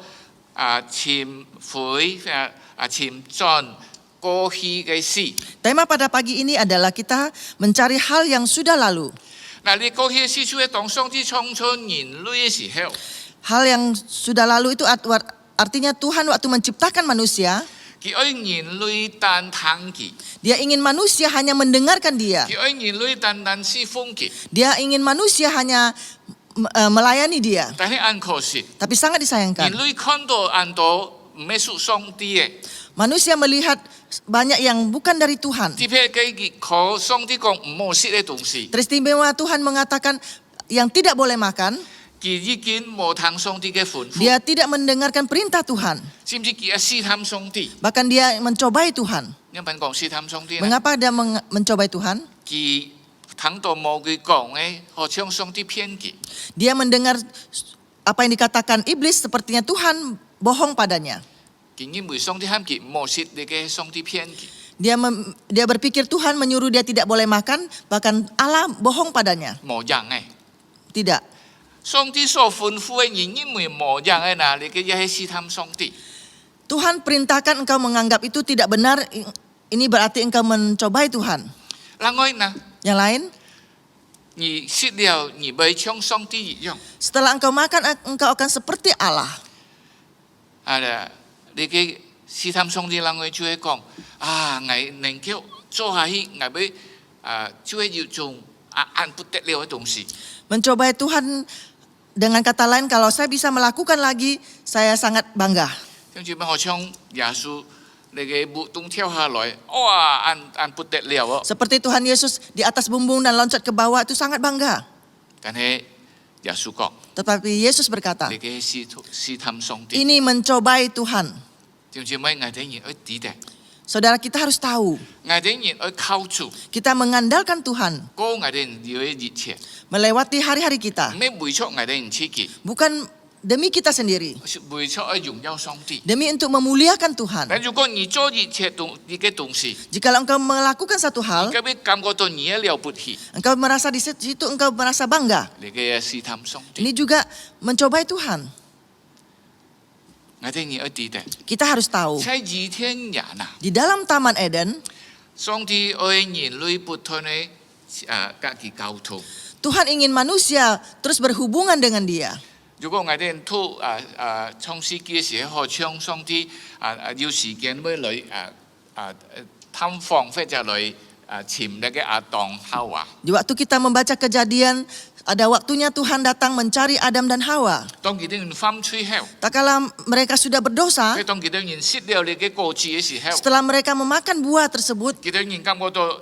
Speaker 6: 懺悔懺盡過去嘅事。
Speaker 3: Tema pada pagi ini adalah kita mencari hal yang sudah lalu.
Speaker 6: 嗱，你過去嘅事出喺當上帝創造人類嘅時候，
Speaker 3: Hal yang sudah lalu itu artinya Tuhan waktu menciptakan manusia,
Speaker 6: 佢愛人類單聽佢，
Speaker 3: Dia ingin manusia hanya mendengarkan dia.
Speaker 6: 佢愛人類單侍奉佢，
Speaker 3: Dia ingin manusia hanya melayani dia.
Speaker 6: 但係很可惜，
Speaker 3: Tapi sangat
Speaker 6: 人
Speaker 3: disayangkan.
Speaker 6: 類看到很多唔係屬上帝嘅，
Speaker 3: Manusia melihat banyak yang bukan dari Tuhan.
Speaker 6: 特別佢靠上帝講唔好食嘅東西，
Speaker 3: Teristimewa Tuhan mengatakan yang tidak boleh makan,
Speaker 6: 佢已經冇聽上帝嘅吩咐，
Speaker 3: dia tidak mendengarkan perintah Tuhan.
Speaker 6: 甚至佢係試探上帝。
Speaker 3: Bahkan dia mencobai Tuhan.
Speaker 6: 有份講試探上帝咧，
Speaker 3: Mengapa dia mencobai Tuhan?
Speaker 6: 佢聽到冇佢講嘅，好像上帝騙佢。
Speaker 3: Dia mendengar apa yang dikatakan iblis sepertinya Tuhan bohong padanya.
Speaker 6: 佢認為上帝喊佢唔好食，你嘅上帝騙佢。
Speaker 3: Dia berpikir Tuhan menyuruh dia tidak boleh makan, bahkan Allah bohong padanya.
Speaker 6: 冇人嘅，
Speaker 3: Tidak.
Speaker 6: 上帝所吩咐嘅人認為冇人嘅嗱，你嘅一係試探上帝。
Speaker 3: Tuhan perintahkan engkau menganggap itu tidak benar, ini berarti engkau mencobai Tuhan.
Speaker 6: 另外呢，
Speaker 3: Yang lain,
Speaker 6: 你食了你會像上帝一樣，
Speaker 3: setelah engkau makan, engkau akan seperti Allah.
Speaker 6: 你嘅試探上帝，另外就係講啊，我能夠做下去，我會就係要做按不得了嘅東西。
Speaker 3: Mencobai Tuhan, dengan kata lain, kalau saya bisa melakukan lagi, saya sangat bangga.
Speaker 6: 跟住咪好像耶穌你嘅木洞跳下來，哇，按不得了哦！
Speaker 3: Seperti Tuhan Yesus di atas bumbung dan loncat ke bawah itu sangat bangga.
Speaker 6: 但係耶穌講，
Speaker 3: Tetapi Yesus berkata,
Speaker 6: 你嘅試探上帝，
Speaker 3: ini mencobai Tuhan.
Speaker 6: 點知咪我哋人去抵擋，
Speaker 3: Saudara, kita harus tahu,
Speaker 6: 我哋人去靠主，
Speaker 3: kita mengandalkan Tuhan
Speaker 6: 過我哋人要去熱切，
Speaker 3: melewati hari-hari kita.
Speaker 6: 唔係為咗我哋人自己，
Speaker 3: Bukan demi kita sendiri,
Speaker 6: 是為咗去榮耀上帝。
Speaker 3: demi untuk memuliakan Tuhan.
Speaker 6: 但如果你做熱切你嘅東西，
Speaker 3: Jikalau engkau melakukan satu hal,
Speaker 6: 你會感覺到你嘅了不起，
Speaker 3: engkau merasa di situ engkau merasa bangga.
Speaker 6: 你嘅試探上帝，
Speaker 3: Ini juga mencobai Tuhan.
Speaker 6: 我哋人去抵擋。
Speaker 3: Kita harus tahu,
Speaker 6: 在伊甸園啊，
Speaker 3: di dalam Taman Eden,
Speaker 6: 上帝愛人類不斷嘅隔佢交通。
Speaker 3: Tuhan ingin manusia terus berhubungan dengan Dia.
Speaker 6: 如果我哋人讀創世記嘅時候，好像上帝要時間要嚟探訪或者嚟潛你嘅亞當夏娃。
Speaker 3: Di waktu kita membaca Kejadian, ada waktunya Tuhan datang mencari Adam dan Hawa.
Speaker 6: 當佢哋人犯罪後，
Speaker 3: Tak kala mereka sudah berdosa,
Speaker 6: 當佢哋人食了你嘅果子嘅時候，
Speaker 3: setelah mereka memakan buah tersebut,
Speaker 6: 佢哋人感覺到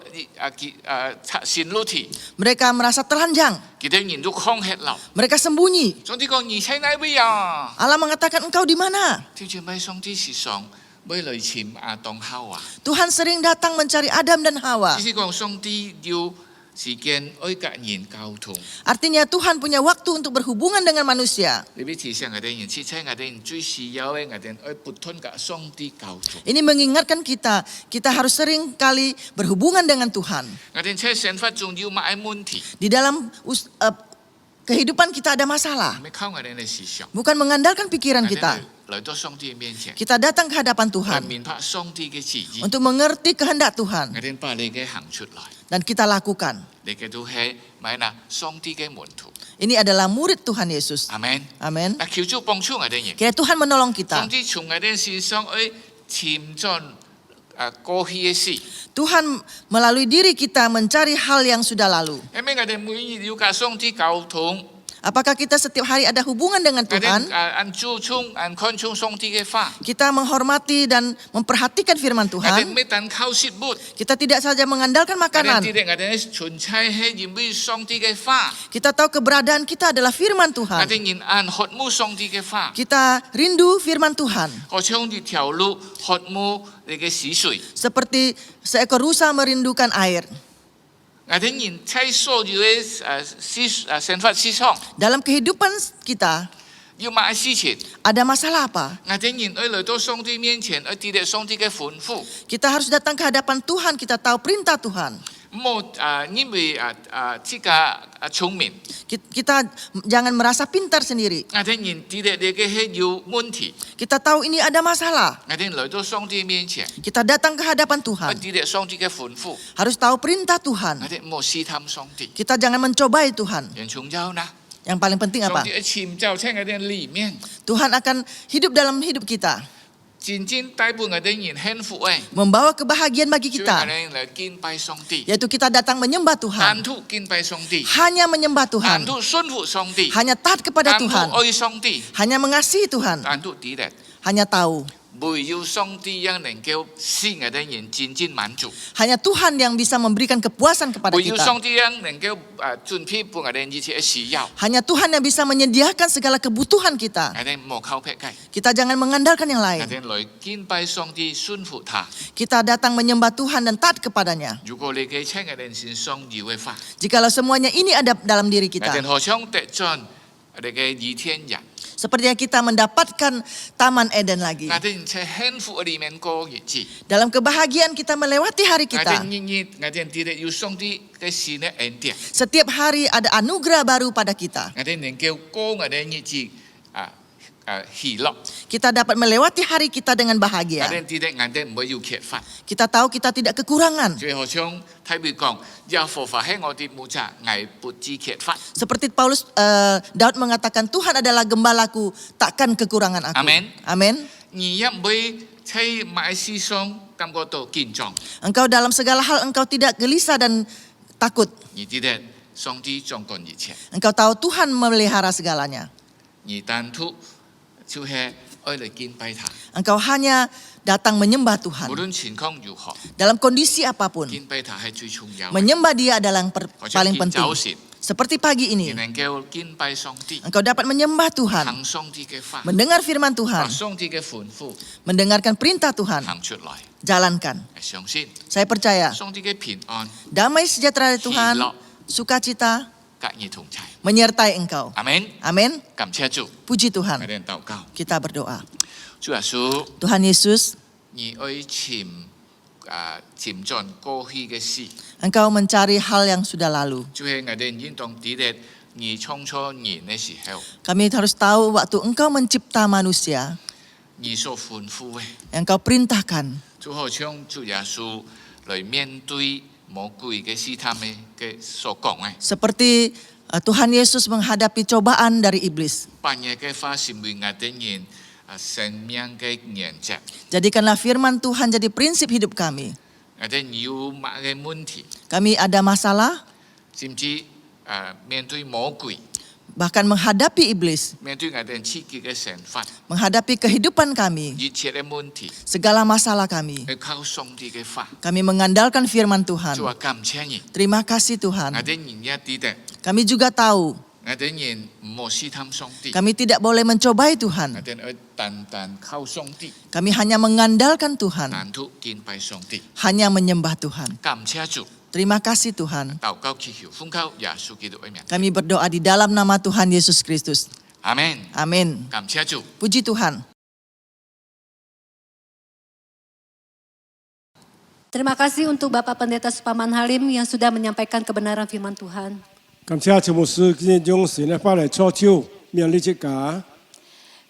Speaker 6: 線路題，
Speaker 3: mereka merasa telanjang.
Speaker 6: 佢哋人都抗吃流。
Speaker 3: Mereka sembunyi.
Speaker 6: 上帝講：你喺哪位啊？
Speaker 3: Allah mengatakan, engkau di mana?
Speaker 6: 聽住咪上帝時常會嚟潛亞當夏娃。
Speaker 3: Tuhan sering datang mencari Adam dan Hawa.
Speaker 6: 只是講上帝要時間愛隔人交通。
Speaker 3: Artinya Tuhan punya waktu untuk berhubungan dengan manusia.
Speaker 6: 你俾提醒我哋人，切切我哋人最需要嘅，我哋愛不斷嘅上帝交通。
Speaker 3: Ini mengingatkan kita, kita harus sering kali berhubungan dengan Tuhan.
Speaker 6: 我哋喺生活中要買問題，
Speaker 3: Di dalam kehidupan kita ada masalah.
Speaker 6: 唔係靠我哋嘅思想，
Speaker 3: Bukan mengandalkan pikiran
Speaker 6: 我哋
Speaker 3: kita.
Speaker 6: 嚟到上帝嘅面前，
Speaker 3: Kita datang ke hadapan
Speaker 6: 去
Speaker 3: Tuhan
Speaker 6: 明白上帝嘅旨意，
Speaker 3: untuk mengerti kehendak Tuhan.
Speaker 6: 我哋把你嘅行出來，
Speaker 3: Dan kita lakukan.
Speaker 6: 你嘅都係咪嗱上帝嘅門徒，
Speaker 3: Ini adalah murid Tuhan Yesus.
Speaker 6: 阿門。
Speaker 3: Amin.
Speaker 6: 嗱，求主幫助我哋人，
Speaker 3: Kiranya Tuhan menolong
Speaker 6: 上
Speaker 3: kita.
Speaker 6: 帝從我哋身上去潛進過去嘅事，
Speaker 3: Tuhan melalui diri kita mencari hal yang sudah lalu.
Speaker 6: 係咪我哋每日要跟上帝溝通？
Speaker 3: Apakah kita setiap hari ada hubungan dengan
Speaker 6: 我哋
Speaker 3: Tuhan?
Speaker 6: 按注重、按看重上帝嘅話。
Speaker 3: Kita menghormati dan memperhatikan firman
Speaker 6: 我哋
Speaker 3: Tuhan.
Speaker 6: 唔係單靠食物，
Speaker 3: Kita tidak saja mengandalkan
Speaker 6: 我哋
Speaker 3: makanan.
Speaker 6: 我哋純粹係因為上帝嘅話，
Speaker 3: Kita tahu keberadaan kita adalah firman
Speaker 6: 我
Speaker 3: Tuhan.
Speaker 6: 哋人按渴慕上帝嘅話，
Speaker 3: Kita rindu firman Tuhan.
Speaker 6: 好像一條路渴慕你嘅死水。
Speaker 3: Seperti seekor rusa merindukan air.
Speaker 6: 我哋人喺所有嘅生活事上，
Speaker 3: Dalam kehidupan kita
Speaker 6: 要買事情，
Speaker 3: ada masalah apa?
Speaker 6: 我哋人去嚟到上帝面前，去抵擋上帝嘅吩咐，
Speaker 3: Kita harus datang ke hadapan Tuhan. Kita tahu perintah Tuhan.
Speaker 6: 因为这个聪明，
Speaker 3: Kita jangan merasa pintar sendiri.
Speaker 6: 人知道你嘅係有問題，
Speaker 3: Kita tahu ini ada masalah.
Speaker 6: 來到上帝面前，
Speaker 3: Kita datang ke hadapan
Speaker 6: 我
Speaker 3: Tuhan.
Speaker 6: 知道上帝嘅吩咐，
Speaker 3: Harus tahu perintah Tuhan.
Speaker 6: 冇試探上帝。
Speaker 3: Kita jangan mencobai Tuhan.
Speaker 6: 人從之後呢，
Speaker 3: Yang paling penting
Speaker 6: 上
Speaker 3: apa?
Speaker 6: 帝嘅潛就喺我哋裏面，
Speaker 3: Tuhan akan hidup dalam hidup kita.
Speaker 6: 真正帶俾我哋人幸福嘅，
Speaker 3: Membawa kebahagiaan bagi
Speaker 6: 就係我
Speaker 3: kita.
Speaker 6: 哋嚟敬拜上帝，
Speaker 3: Yaitu kita datang menyembah
Speaker 6: 單
Speaker 3: Tuhan.
Speaker 6: 獨敬拜上帝，
Speaker 3: Hanya menyembah
Speaker 6: 單
Speaker 3: Tuhan.
Speaker 6: 獨順服上帝，
Speaker 3: Hanya taat kepada
Speaker 6: 單獨
Speaker 3: Tuhan.
Speaker 6: 愛上帝，
Speaker 3: Hanya mengasihi Tuhan.
Speaker 6: 單獨知道。
Speaker 3: Hanya tahu.
Speaker 6: 唯有上帝讓能夠使我哋人真正滿足，
Speaker 3: Hanya Tuhan yang bisa memberikan kepuasan kepada
Speaker 6: 唯有
Speaker 3: kita.
Speaker 6: 上帝讓能夠準備俾我哋一切嘅需要，
Speaker 3: Hanya Tuhan yang bisa menyediakan segala kebutuhan kita.
Speaker 6: 我哋冇靠迫計，
Speaker 3: Kita jangan mengandalkan yang
Speaker 6: 我
Speaker 3: lain.
Speaker 6: 哋來敬拜上帝，順服他。
Speaker 3: Kita datang menyembah Tuhan dan taat kepadanya.
Speaker 6: 如果你嘅親我哋先上要嘅法，
Speaker 3: Jikalau semuanya ini ada dalam diri
Speaker 6: 我哋
Speaker 3: kita.
Speaker 6: 何嘗得盡我哋嘅倚天人？
Speaker 3: Sepertinya kita mendapatkan Taman Eden lagi.
Speaker 6: 我哋在幸福裏面過日子，
Speaker 3: Dalam kebahagiaan kita melewati hari
Speaker 6: 我哋
Speaker 3: kita.
Speaker 6: 日日我哋知道有上帝嘅事嘅恩典，
Speaker 3: Setiap hari ada anugerah baru pada kita.
Speaker 6: 我哋能夠過我哋日子喜樂，
Speaker 3: Kita dapat melewati hari kita dengan
Speaker 6: 我
Speaker 3: bahagia.
Speaker 6: 哋知道我哋唔會有缺乏。
Speaker 3: Kita tahu kita tidak kekurangan.
Speaker 6: 最後像睇佢講，耶和華係我哋牧者，我不致缺乏。
Speaker 3: Seperti Daud mengatakan, Tuhan adalah gembalaku, takkan kekurangan aku.
Speaker 6: Amin.
Speaker 3: Amin.
Speaker 6: 你一唔會喺買思想感覺到緊張，
Speaker 3: Engkau dalam segala hal engkau tidak gelisah dan takut.
Speaker 6: 你知道上帝掌管一切，
Speaker 3: Engkau tahu Tuhan memelihara segalanya.
Speaker 6: 你單獨就係愛嚟敬拜他，
Speaker 3: Engkau hanya datang menyembah Tuhan.
Speaker 6: 無論情況如何，
Speaker 3: Dalam kondisi apapun,
Speaker 6: 敬拜他係最重要嘅。
Speaker 3: menyembah Dia adalah yang
Speaker 6: 好似
Speaker 3: paling
Speaker 6: 見
Speaker 3: penting.
Speaker 6: 早時，
Speaker 3: Seperti pagi
Speaker 6: 你
Speaker 3: ini,
Speaker 6: 能夠敬拜上帝，
Speaker 3: engkau dapat menyembah Tuhan,
Speaker 6: 行上帝嘅法，
Speaker 3: mendengar firman
Speaker 6: 把
Speaker 3: Tuhan,
Speaker 6: 上帝嘅吩咐
Speaker 3: mendengarkan perintah Tuhan,
Speaker 6: 行出來，
Speaker 3: jalankan.
Speaker 6: 相信
Speaker 3: Saya percaya,
Speaker 6: 上帝嘅平安
Speaker 3: damai sejahtera dari Tuhan, sukacita
Speaker 6: 隔你同在。
Speaker 3: menyertai engkau.
Speaker 6: 阿門。
Speaker 3: Amin.
Speaker 6: 感謝主，
Speaker 3: Puji
Speaker 6: 我
Speaker 3: Tuhan.
Speaker 6: 哋禱告。
Speaker 3: Kita berdoa.
Speaker 6: 主耶穌，
Speaker 3: Tuhan Yesus,
Speaker 6: 你愛潛進過去嘅事，
Speaker 3: Engkau mencari hal yang sudah lalu.
Speaker 6: 就係我哋應當知道你創造人嘅時候，
Speaker 3: Kami harus tahu waktu Engkau mencipta manusia,
Speaker 6: 你所吩咐嘅，
Speaker 3: yang Engkau perintahkan.
Speaker 6: 就好像主耶穌來面對魔鬼嘅試探嘅所講嘅，
Speaker 3: Seperti Tuhan Yesus menghadapi cobaan dari iblis.
Speaker 6: 扮嘢嘅花是為我哋人生命嘅原則，
Speaker 3: Jadikanlah firman Tuhan jadi prinsip hidup kami.
Speaker 6: 我哋有乜嘅問題，
Speaker 3: Kami ada masalah,
Speaker 6: 甚至面對魔鬼，
Speaker 3: bahkan menghadapi iblis,
Speaker 6: 面對我哋自己嘅想法，
Speaker 3: menghadapi kehidupan kami,
Speaker 6: 一切嘅問題，
Speaker 3: segala masalah kami.
Speaker 6: 去靠上帝嘅法。
Speaker 3: Kami mengandalkan firman
Speaker 6: 主
Speaker 3: Tuhan.
Speaker 6: 話感謝你，
Speaker 3: Terima kasih
Speaker 6: 我
Speaker 3: Tuhan.
Speaker 6: 哋人一啲嘅，
Speaker 3: Kami juga tahu
Speaker 6: 我哋人唔好試探上帝，
Speaker 3: kami tidak boleh mencobai
Speaker 6: 我
Speaker 3: Tuhan.
Speaker 6: 哋要單單靠上帝，
Speaker 3: Kami hanya mengandalkan Tuhan,
Speaker 6: 單獨敬拜上帝。
Speaker 3: hanya menyembah Tuhan.
Speaker 6: 感謝主，
Speaker 3: Terima kasih Tuhan.
Speaker 6: 禱告祈求，奉靠耶穌基督嘅名，
Speaker 3: Kami berdoa di dalam nama Tuhan Yesus Kristus.
Speaker 6: 阿門。
Speaker 3: Amin.
Speaker 6: 感謝主。
Speaker 3: Puji Tuhan.
Speaker 2: Terima kasih untuk Bapak Pendeta Supaman Halim yang sudah menyampaikan kebenaran firman Tuhan.
Speaker 5: 感謝陳牧師今日將神嘅法嚟操手，勉勵一家。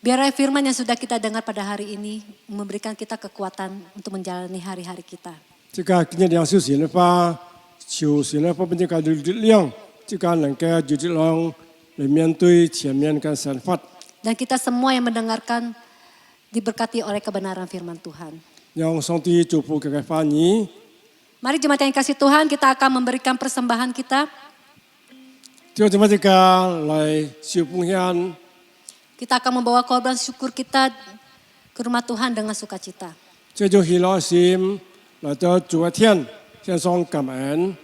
Speaker 2: Biarlah firman yang sudah kita dengar pada hari ini memberikan kita kekuatan untuk menjalani hari-hari kita.
Speaker 5: 這個今日領受神嘅法，求神嘅法俾一個力量，這個能夠有力量嚟面對前面嘅神法，
Speaker 2: Dan kita semua yang mendengarkan diberkati oleh kebenaran firman Tuhan.
Speaker 5: 讓上帝祝福佢嘅法語。
Speaker 2: Mari jemaat yang kasih Tuhan, kita akan memberikan persembahan kita.
Speaker 5: 將這麼一個嚟受奉獻，
Speaker 2: Kita akan membawa korban syukur kita ke rumah Tuhan dengan sukacita.
Speaker 5: 這種喜樂心來到主嘅天，獻上感恩。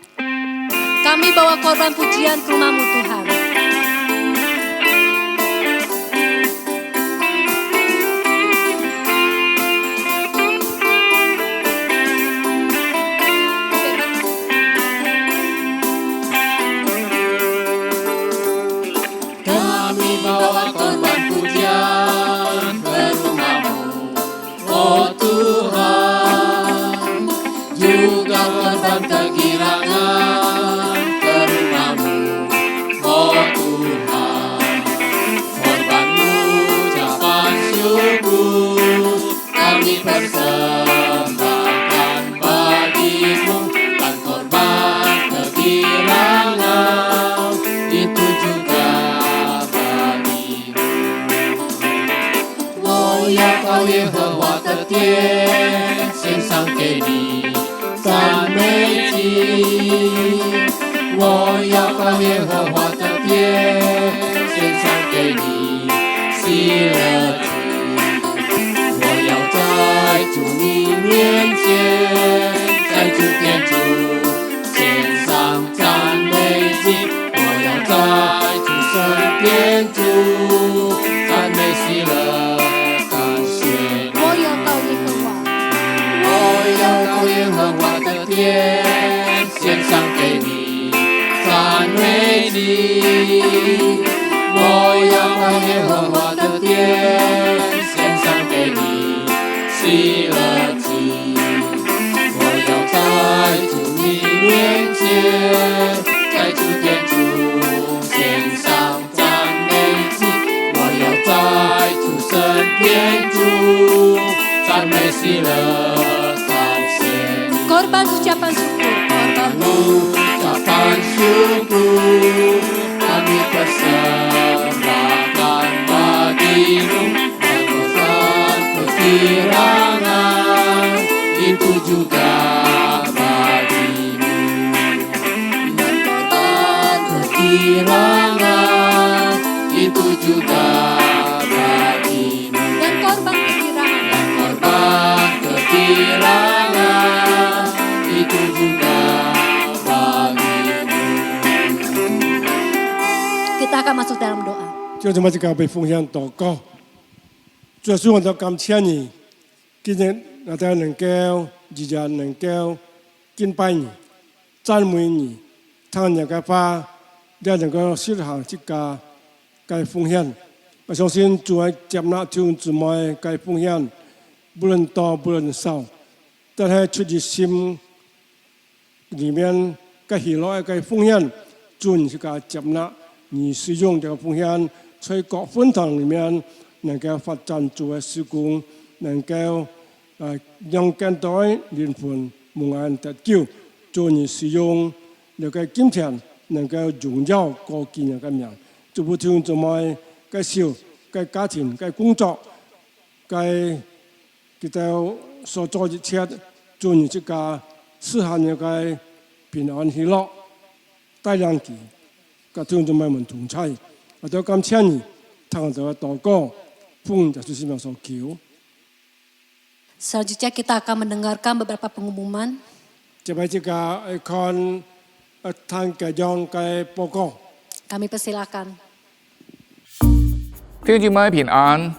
Speaker 2: Kami bawa korban pujian ke rumah-Mu Tuhan.
Speaker 4: Kami bawa korban pujian ke rumah-Mu, oh Tuhan, juga korban kegirangan 到耶和华的殿，献上给你赞美祭。我要到耶和华的殿，献上给你喜乐祭。我要在主你面前，在主天主献上赞美祭。我要在主圣天主赞美喜乐感谢你。
Speaker 2: 我要到耶和华，
Speaker 4: 我要到耶和华的殿，献上给你赞美你。我要到耶和华的殿，献上给你喜乐祭。我要在主你面前，在主天主献上赞美祭。我要在主圣天主赞美喜乐感谢你。
Speaker 2: korban ucapan syukur, korban
Speaker 4: Ucapan syukur kami persembahkan bagimu, dan kekirangan itu juga bagimu. Dan kekirangan itu juga bagimu.
Speaker 2: dan korban kekirangan.
Speaker 4: Korban kekirangan itu juga bagimu.
Speaker 2: Kita akan masuk dalam doa.
Speaker 5: 就这么一个被奉献祷告。主耶稣，我就感谢你，今日我哋能夠日日能夠敬拜你、讚美你，聽人嘅話，也能夠實行這個嘅奉獻。我相信主會接納弟兄姊妹嘅奉獻，不論多不論少，但係出於心裡面嘅喜樂嘅奉獻，主你是個接納。 你使用这个奉献，在各分堂里面能够发展主的事工，能够让更多灵魂蒙恩得救。做你使用那个金钱，能够荣耀高见人嘅名。祝福弟兄姊妹嘅小、嘅家庭、嘅工作、嘅佢哋所做一切，做你这个使下你嘅平安喜樂，帶領佢。 กับ弟兄姊妹們同齊，我都感謝你，聽我哋嘅禱告，奉耶穌基督所求。
Speaker 2: Selanjutnya kita akan mendengarkan beberapa pengumuman.
Speaker 5: 接下這個看ท่าน嘅樣嘅報告。
Speaker 2: Kami persilakan.
Speaker 6: 弟兄姊妹平安，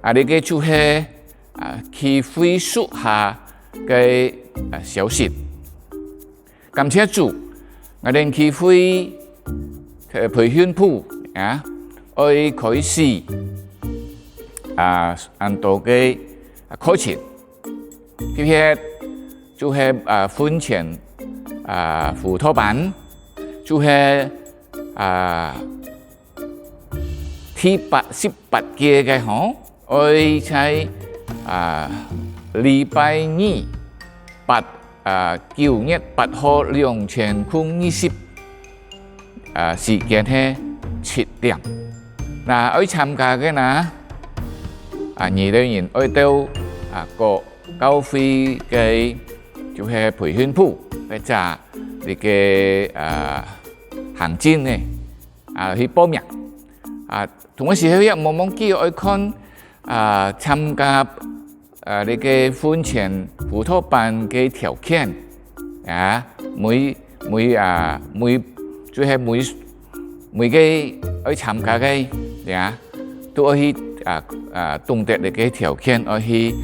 Speaker 6: 你嘅就係去恢復下嘅消息，感謝主。 我哋去會培訓部啊，愛開始按多嘅課程，特別就係婚前輔導班，就係第18屆嘅嗬，愛喺禮拜二9月8號2020時間係7點。嗱，我參加嘅嗱2人我到個教會嘅就係培訓部嘅咋你嘅行政嘅去報名同時喺一望望機我看參加。 你嘅婚前輔導班嘅條件每就係每個去參加嘅都可以懂得你嘅條件，可以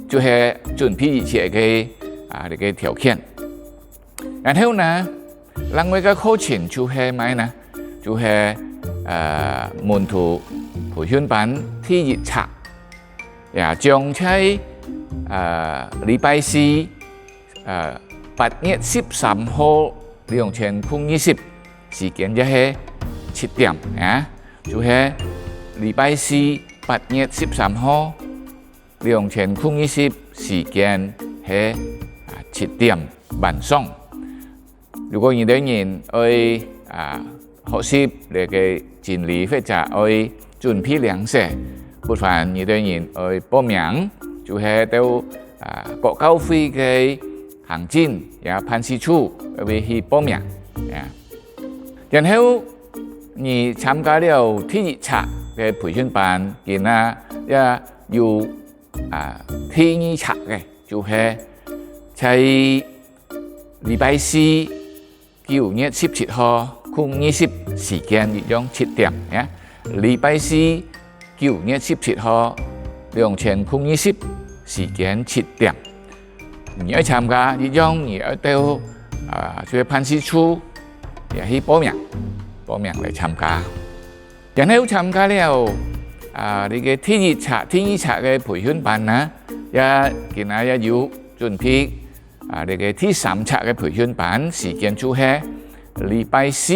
Speaker 6: 就係準備一切嘅你嘅條件。然後呢，另外嘅課程就係咩呢？就係門徒。 培訓班第一冊，將喺禮拜四8月13號2020時間就係7點就係禮拜四8月13號2020時間係7點晚上。如果有啲人學習呢個真理或者愛準備糧食，部分有啲人愛報名，就係到國教會嘅行政也辦事處會去報名。然後你參加了第一冊嘅培訓班，然後也有第二冊嘅，就係喺禮拜四9月17號20時間一樣7點。禮拜四9月17號2020時間7點。你要參加一樣，你要到就係辦事處也去報名嚟參加。然後參加了你嘅第二冊嘅培訓班啦，今日也有準備你嘅第三冊嘅培訓班，時間就係禮拜四，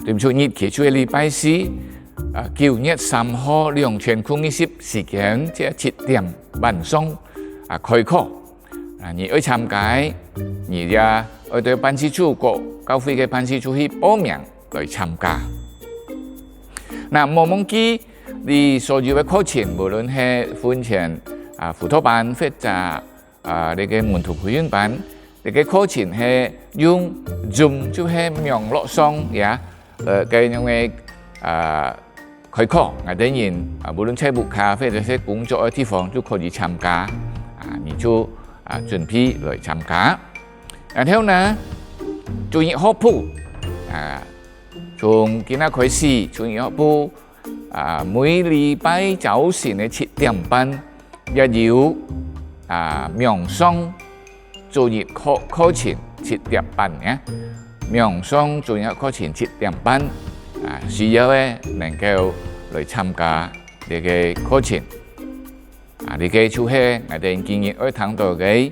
Speaker 6: 對唔住，日期就係禮拜四9月3號2020時間即係7點晚上開課。你要參加，你也要到辦事處國教會嘅辦事處去報名來參加。冇忘記你所有嘅課程，無論係婚前輔導班或者你嘅門徒培訓班，你嘅課程係用 Zoom 就係網絡上嘅樣嘅開課，我哋人無論喺屋企或者係工作嘅地方都可以參加。你就準備來參加。然後呢，主日學部從今日開始，主日學部每禮拜早晨嘅7點半也有冥想主日課程7點半嘅，冥想主日課程7點半需要嘅能夠來參加呢個課程。呢個就係我哋今日要談到嘅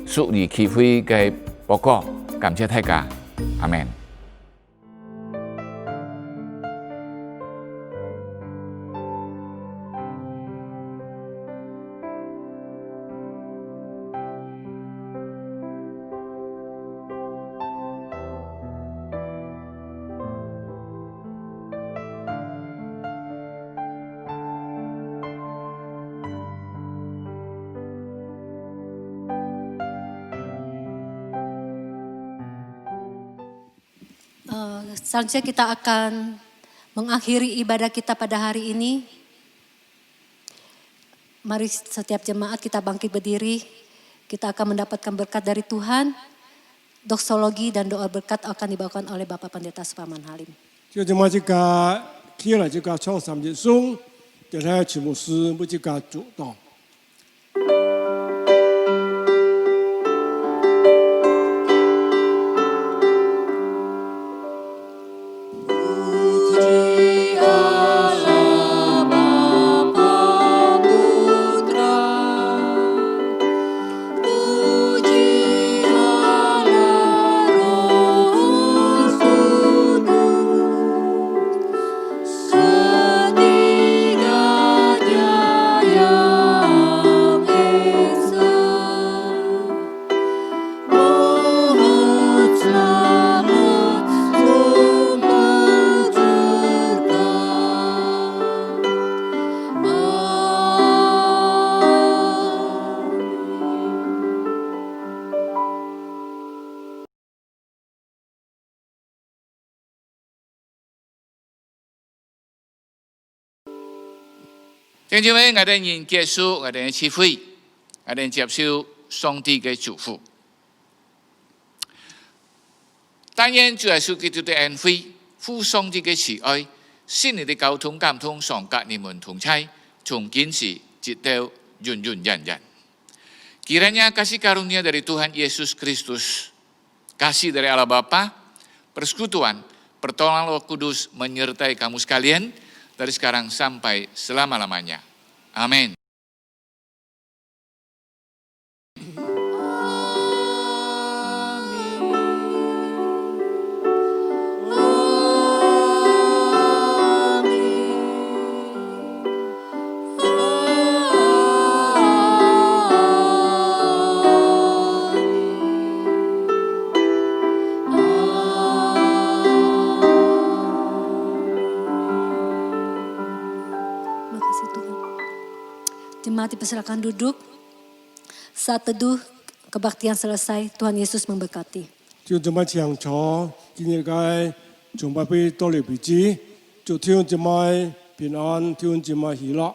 Speaker 6: 屬靈機會嘅報告，感謝大家，阿們。
Speaker 2: Selanjutnya kita akan mengakhiri ibadah kita pada hari ini. Mari setiap jemaat kita bangkit berdiri. Kita akan mendapatkan berkat dari Tuhan. Doksologi dan doa berkat akan dibawakan oleh Bapak Pendeta Supaman Halim.
Speaker 5: 就這麼一個起來這個創三節頌，就係曲牧師每一個主導。
Speaker 6: 弟兄姊妹，我哋人結束我哋嘅聚會，我哋接受上帝嘅祝福。但願主耶穌基督嘅恩惠、父上帝嘅慈愛、聖靈嘅交通感通常跟你們同在，從今時直到永永遠遠。Kiranya kasih karunia dari Tuhan Yesus Kristus, kasih dari Allah Bapa, persekutuan, pertolongan Roh Kudus menyertai kamu sekalian dari sekarang sampai selama-lamanya. Amin.
Speaker 2: jemaat dipersilakan duduk. Saat teduh kebaktian selesai, Tuhan Yesus memberkati.
Speaker 5: 弟兄姊妹請坐，今日嘅崇拜俾多利彼此，祝弟兄姊妹平安，弟兄姊妹喜樂。